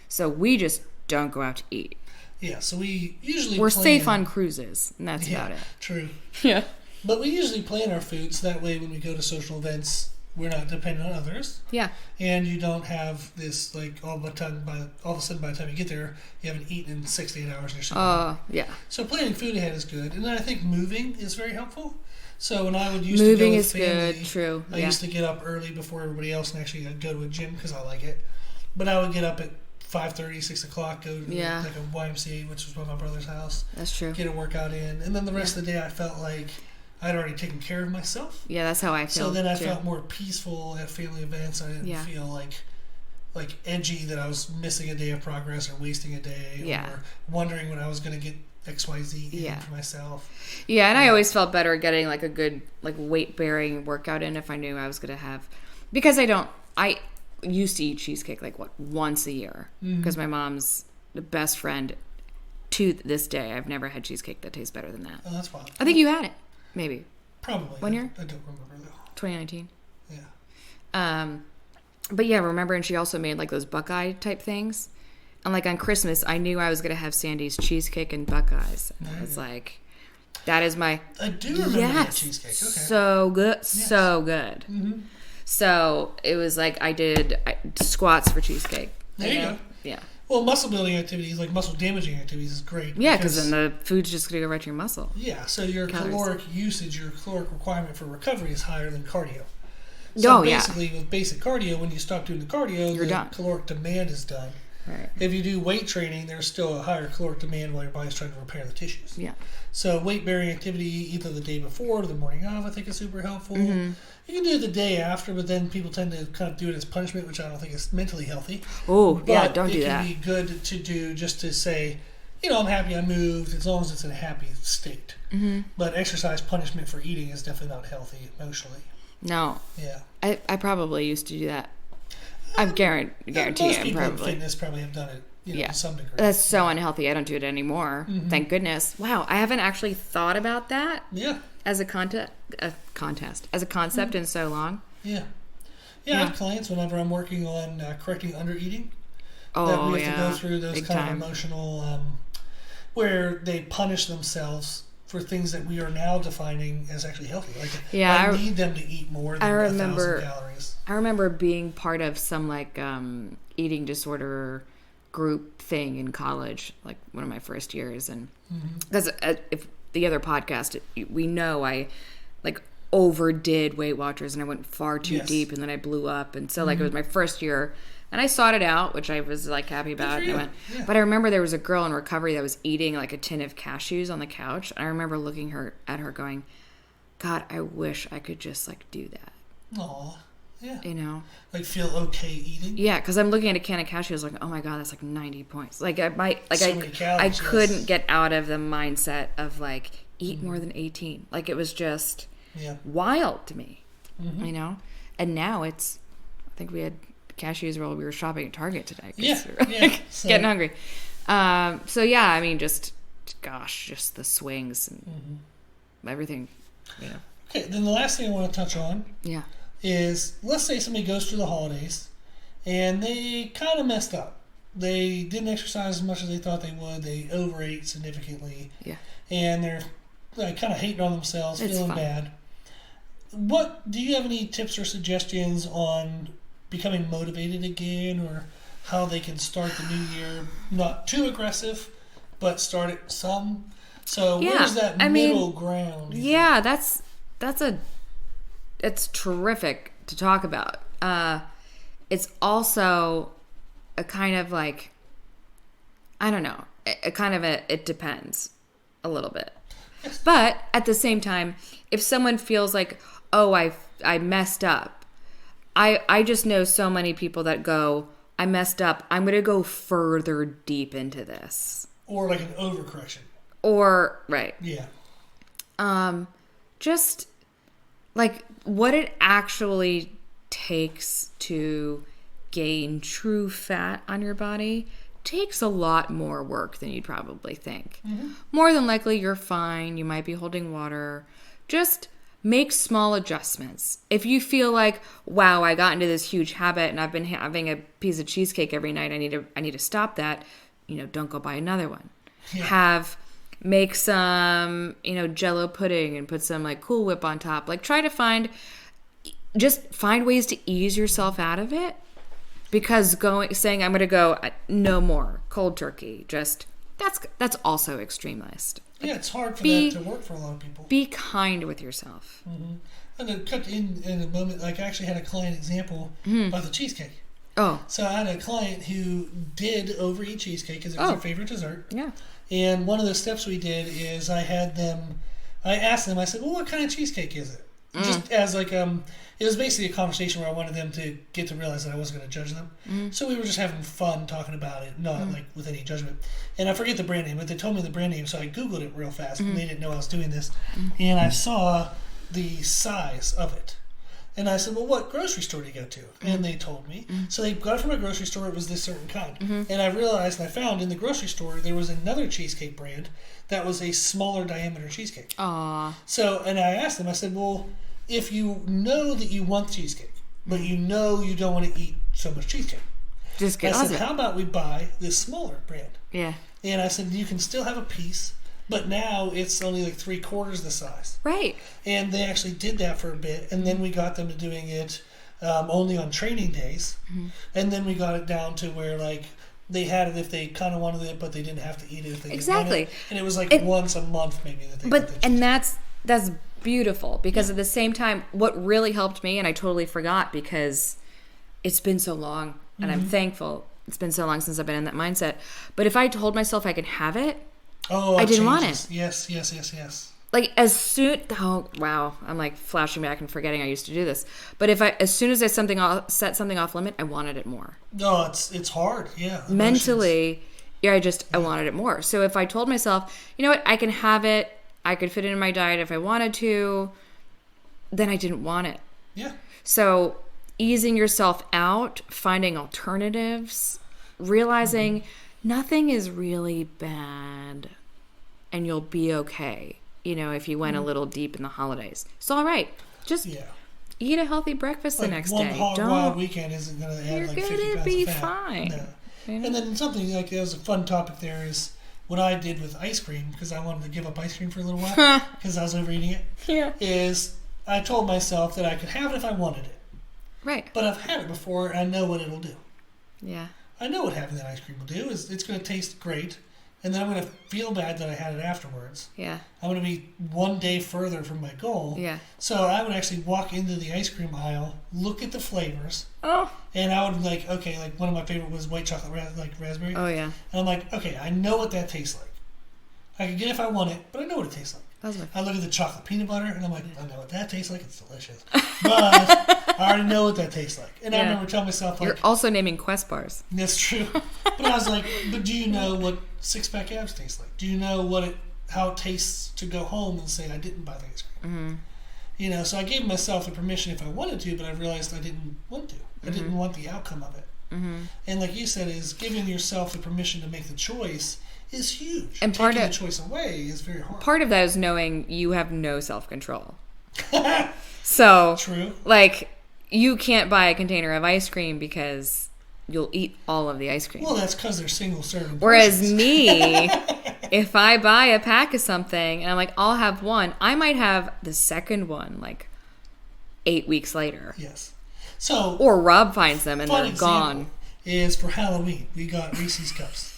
So we just don't go out to eat. Yeah, so we usually we're safe on cruises, and that's about it. True. Yeah. But we usually plan our foods that way when we go to social events. We're not dependent on others. Yeah. And you don't have this, like, all of a sudden by the time you get there, you haven't eaten in 6 to 8 hours or something. Yeah. So planning food ahead is good. And then I think moving is very helpful. So when I would used Moving to go is with family, good. True. I Yeah. used to get up early before everybody else and actually go to a gym because I like it. But I would get up at 5:30, 6 o'clock, go to Yeah. like a YMCA, which was by my brother's house, That's true. get a workout in, and then the rest of the day I felt like I'd already taken care of myself. Yeah, that's how I feel. So then I too. felt more peaceful at family events. I didn't Yeah. feel like edgy that I was missing a day of progress or wasting a day Yeah. or wondering when I was going to get XYZ in Yeah. for myself. Yeah, and I always felt better getting like a good like weight bearing workout in if I knew I was gonna have, because I used to eat cheesecake like once a year because my mom's the best friend to this day. I've never had cheesecake that tastes better than that. Oh, that's wild. I think you had it maybe Probably. One year? I don't remember though. 2019. Yeah. But yeah, remember, and she also made like those Buckeye type things. And like on Christmas, I knew I was going to have Sandy's cheesecake and Buckeyes. And I was like, that is my... I do remember that cheesecake. Okay. So good. So good. Mm-hmm. So it was like I did squats for cheesecake. There you go. Yeah. Well, muscle building activities, like muscle damaging activities, is great. Yeah, because then the food's just going to go right to your muscle. Yeah, so your Calories. caloric usage, your caloric requirement for recovery is higher than cardio. Oh, So yeah. basically, with basic cardio, when you stop doing the cardio, You're the done. caloric demand is done. Right. If you do weight training, there's still a higher caloric demand while your body's trying to repair the tissues. Yeah. So weight-bearing activity either the day before or the morning of, I think is super helpful. Mm-hmm. You can do it the day after, but then people tend to kind of do it as punishment, which I don't think is mentally healthy. Oh, yeah, But don't do it that. can be good to do just to say, I'm happy I moved, as long as it's in a happy state. Mm-hmm. But exercise punishment for eating is definitely not healthy emotionally. No. Yeah. I probably used to do that. I'm guarantee Most you people in probably. fitness probably have done it, Yeah. to some degree. That's so unhealthy. I don't do it anymore. Thank goodness. Wow, I haven't actually thought about that Yeah. as a contest, as a concept in so long. Yeah. Yeah, I have clients whenever I'm working on correcting undereating. That Oh, we have to yeah. go through those Big kind time. of emotional, where they punish themselves for things that we are now defining as actually healthy. Like, Yeah, I need them to eat more than 1,000 calories. I remember being part of some like eating disorder group thing in college, like one of my first years, and because if the other podcast, we know I like overdid Weight Watchers and I went far too Yes. deep, and then I blew up, and so like it was my first year. And I sought it out, which I was like happy about. for And I you. went, Yeah. but I remember there was a girl in recovery that was eating like a tin of cashews on the couch. And I remember looking at her going, God, I wish I could just like do that. Aw. Yeah. You know? Like feel okay eating. Yeah, because I'm looking at a can of cashews like, oh my God, that's like 90 points. Like I might, like So I many calories, couldn't yes. get out of the mindset of like eat more than 18. Like it was just Yeah. wild to me, you know? And now I think we had cashews while we were shopping at Target today. 'Cause Yeah, we were, yeah. like, So- getting hungry. So yeah, I mean, just the swings and everything, you know. Okay, then the last thing I want to touch on Yeah. is, let's say somebody goes through the holidays and they kind of messed up. They didn't exercise as much as they thought they would. They overate significantly. Yeah. And they're kind of hating on themselves, It's feeling fine. bad. Do you have any tips or suggestions on becoming motivated again, or how they can start the new year not too aggressive, but start it some? So Yeah, where's that I mean, middle ground? you Yeah, it's terrific to talk about. It's also a kind of like, I don't know, it depends a little bit. But at the same time, if someone feels like, oh, I messed up, I just know so many people that go, I messed up, I'm going to go further deep into this. Or like an overcorrection. Or, right. Yeah. Just like what it actually takes to gain true fat on your body takes a lot more work than you'd probably think. More than likely, you're fine. You might be holding water. Just make small adjustments. If you feel like, wow, I got into this huge habit and I've been having a piece of cheesecake every night, I need to stop that. Don't go buy another one. Yeah. Make some, Jell-O pudding and put some like Cool Whip on top. Like try to find ways to ease yourself out of it. Because saying I'm going to go no more cold turkey, that's also extremist. Yeah, it's hard for that to work for a lot of people. Be kind with yourself. Mm-hmm. And then cut in a moment, like I actually had a client example about the cheesecake. Oh. So I had a client who did overeat cheesecake because it was their favorite dessert. Yeah. And one of the steps we did is I asked them, I said, well, what kind of cheesecake is it? Just as like, it was basically a conversation where I wanted them to get to realize that I wasn't going to judge them. So we were just having fun talking about it, not like with any judgment. And I forget the brand name, but they told me the brand name, so I Googled it real fast, and they didn't know I was doing this. And I saw the size of it. And I said, well, what grocery store do you go to? And they told me. So they got it from a grocery store. It was this certain kind. And I realized, and I found in the grocery store, there was another cheesecake brand that was a smaller diameter cheesecake. Aww. So, and I asked them, I said, well, if you know that you want cheesecake, but you know you don't want to eat so much cheesecake, just get I said, how about we buy this smaller brand? Yeah. And I said, you can still have a piece, but now it's only like 3/4 the size. Right. And they actually did that for a bit, and then we got them to doing it only on training days. And then we got it down to where, like, they had it if they kind of wanted it, but they didn't have to eat it if they didn't want it. And it was like once a month maybe that they got and that's beautiful, because at the same time, what really helped me, and I totally forgot because it's been so long, and I'm thankful it's been so long since I've been in that mindset. But if I told myself I could have it, I didn't want it. Yes, yes, yes, yes. Like I'm like flashing back and forgetting I used to do this. But as soon as I set something off limit, I wanted it more. No, it's hard. Yeah. Mentally, I wanted it more. So if I told myself, you know what, I can have it, I could fit it in my diet if I wanted to, then I didn't want it. Yeah. So easing yourself out, finding alternatives, realizing nothing is really bad, and you'll be okay. You know, if you went a little deep in the holidays, it's all right. Just eat a healthy breakfast the next day. One wild weekend isn't going to add like 50 pounds of fat. You're going to be fine. No. You know? And then something like that was a fun topic there is what I did with ice cream, because I wanted to give up ice cream for a little while because I was overeating it. Yeah. Is I told myself that I could have it if I wanted it. Right. But I've had it before, and I know what it'll do. Yeah. I know what having that ice cream will do. Is it's going to taste great, and then I'm going to feel bad that I had it afterwards. Yeah. I'm going to be one day further from my goal. Yeah. So I would actually walk into the ice cream aisle, look at the flavors, and I would like one of my favorite was white chocolate raspberry. Oh yeah. And I'm like, okay, I know what that tastes like. I can get it if I want it, but I know what it tastes like. I look at the chocolate peanut butter, and I'm like, I know what that tastes like. It's delicious. But I already know what that tastes like. And I remember telling myself, like... You're also naming Quest bars. That's true. But I was like, but do you know what six-pack abs taste like? Do you know how it tastes to go home and say, I didn't buy the ice cream? Mm-hmm. You know, so I gave myself the permission if I wanted to, but I realized I didn't want to. I didn't want the outcome of it. Mm-hmm. And like you said, is giving yourself the permission to make the choice is huge. And taking the choice away is very hard. Part of that is knowing you have no self-control. So, true. Like, you can't buy a container of ice cream because you'll eat all of the ice cream. Well, that's because they're single serving. Whereas me, if I buy a pack of something and I'm like, I'll have one, I might have the second one like 8 weeks later. Yes. So, or Rob finds them and they're gone. Is for Halloween we got Reese's Cups.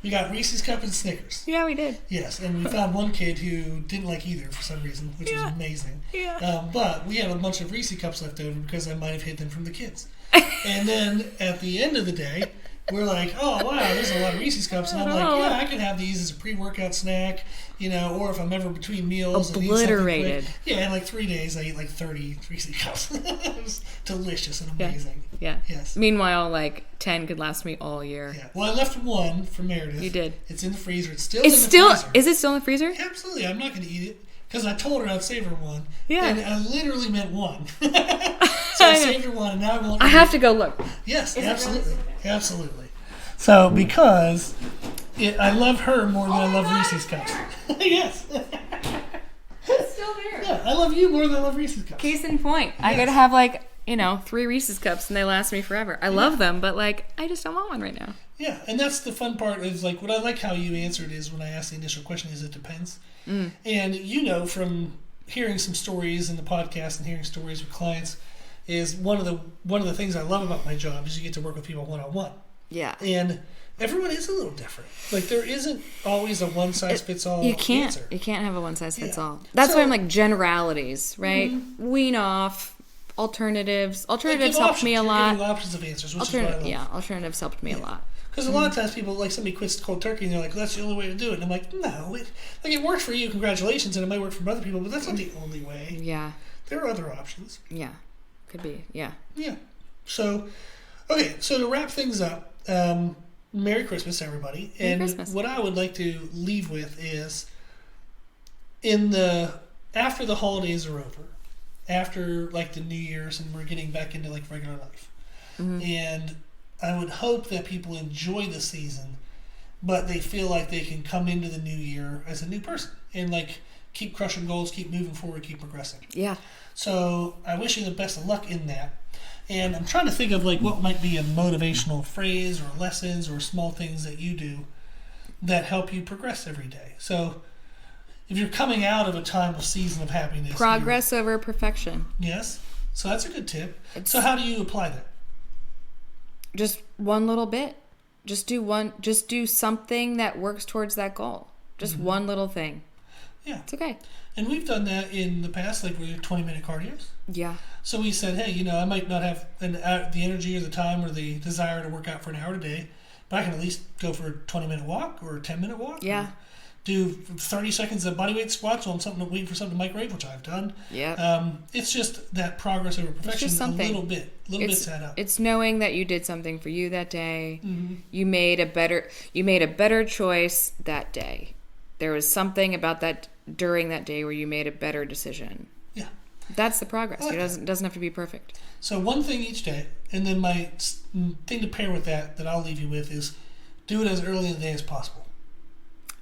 We got Reese's Cup and Snickers. Yeah, we did. Yes, and we found one kid who didn't like either for some reason, which was amazing. Yeah. But we had a bunch of Reese's Cups left over because I might have hid them from the kids. And then at the end of the day, we're like, oh, wow, there's a lot of Reese's Cups. And I'm like, yeah, I can have these as a pre-workout snack, you know, or if I'm ever between meals. Obliterated. Yeah, in like 3 days, I eat like 30 Reese's Cups. It was delicious and amazing. Yeah. Yes. Meanwhile, like 10 could last me all year. Yeah. Well, I left one for Meredith. You did. It's in the freezer. It's still in the freezer. Is it still in the freezer? Absolutely. I'm not going to eat it because I told her I'd save her one. Yeah. And I literally meant one. So I saved her one, and now I won't. I have to go look. Yes, absolutely. Absolutely. So, because I love her more than I love Reese's Cups. Yes. It's still there. Yeah, I love you more than I love Reese's Cups. Case in point. Yes. I gotta have like, 3 Reese's Cups and they last me forever. I love them, but like, I just don't want one right now. Yeah, and that's the fun part is like, what I like how you answered is when I asked the initial question is it depends. Mm. And from hearing some stories in the podcast and hearing stories with clients is one of the things I love about my job is you get to work with people one-on-one. Yeah. And everyone is a little different. Like, there isn't always a one-size-fits-all You can't. answer. You can't have a one-size-fits-all. Yeah. That's So- why I'm like generalities, right? Wean off. Alternatives. Alternatives helped me a You're lot. giving options of answers, which is what I love. Yeah, alternatives helped me a lot. Because a lot of times people, like, somebody quits cold turkey and they're like, well, that's the only way to do it. And I'm like, no. It works for you, congratulations, and it might work for other people, but that's not the only way. Yeah. There are other options. Yeah. Could be. Yeah. Yeah. So, okay, so to wrap things up, Merry Christmas, everybody. Merry And Christmas. what I would like to leave with is, after the holidays are over, after, like, the New Year's and we're getting back into, like, regular life, and I would hope that people enjoy the season, but they feel like they can come into the new year as a new person and, like, keep crushing goals, keep moving forward, keep progressing. Yeah. So I wish you the best of luck in that. And I'm trying to think of, like, what might be a motivational phrase or lessons or small things that you do that help you progress every day. So if you're coming out of a time of season of happiness, Progress over perfection. yes. So that's a good tip. So how do you apply that? Just one little bit. Just do something that works towards that goal. Just one little thing. Yeah. It's okay. And we've done that in the past, like we 20-minute cardios. Yeah. So we said, hey, I might not have the energy or the time or the desire to work out for an hour a day, but I can at least go for a 20-minute walk or a 10-minute walk. Yeah. Do 30 seconds of bodyweight squats while I'm waiting for something to microwave, which I've done. Yeah. It's just that progress over perfection. just something. A little bits add up. It's knowing that you did something for you that day. Mm-hmm. You made a better choice that day. There was something about that during that day where you made a better decision. Yeah. That's the progress. I like It doesn't have to be perfect. So one thing each day, and then my thing to pair with that I'll leave you with is do it as early in the day as possible.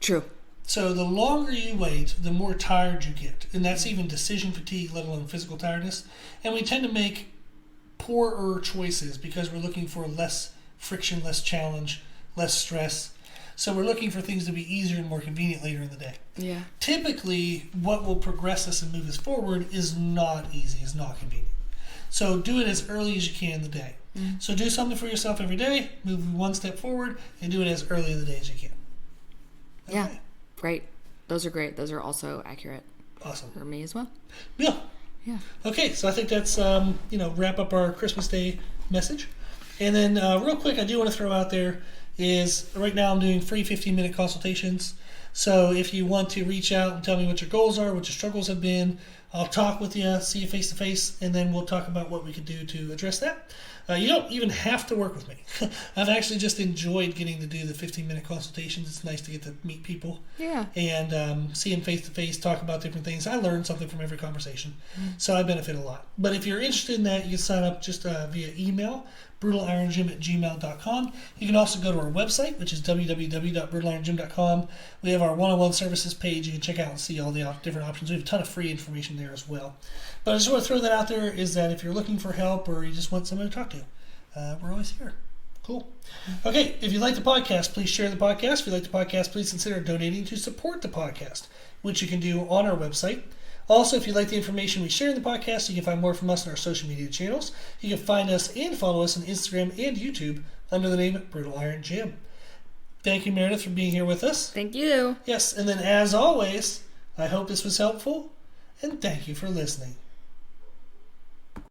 True. So the longer you wait, the more tired you get. And that's even decision fatigue, let alone physical tiredness. And we tend to make poorer choices because we're looking for less friction, less challenge, less stress. So we're looking for things to be easier and more convenient later in the day. Yeah. Typically, what will progress us and move us forward is not easy, is not convenient. So do it as early as you can in the day. Mm-hmm. So do something for yourself every day, move one step forward, and do it as early in the day as you can. Okay. Yeah. Great. Those are great. Those are also accurate Awesome. for me as well. Yeah. Yeah. Okay, so I think that's, wrap up our Christmas Day message. And then real quick, I do want to throw out there is right now I'm doing free 15-minute consultations. So if you want to reach out and tell me what your goals are, what your struggles have been, I'll talk with you, see you face to face, and then we'll talk about what we could do to address that. You don't even have to work with me. I've actually just enjoyed getting to do the 15-minute consultations. It's nice to get to meet people Yeah. and see them face to face, talk about different things. I learn something from every conversation, so I benefit a lot. But if you're interested in that, you can sign up just via email, brutalirongym@gmail.com. You can also go to our website, which is www.brutalirongym.com. We have our one-on-one services page. You can check out and see all the different options. We have a ton of free information there as well. But I just want to throw that out there is that if you're looking for help or you just want someone to talk to, we're always here. Cool. Okay, if you like the podcast, please share the podcast. If you like the podcast, please consider donating to support the podcast, which you can do on our website. Also, if you like the information we share in the podcast, you can find more from us on our social media channels. You can find us and follow us on Instagram and YouTube under the name Brutal Iron Gym. Thank you, Meredith, for being here with us. Thank you. Yes, and then as always, I hope this was helpful, and thank you for listening.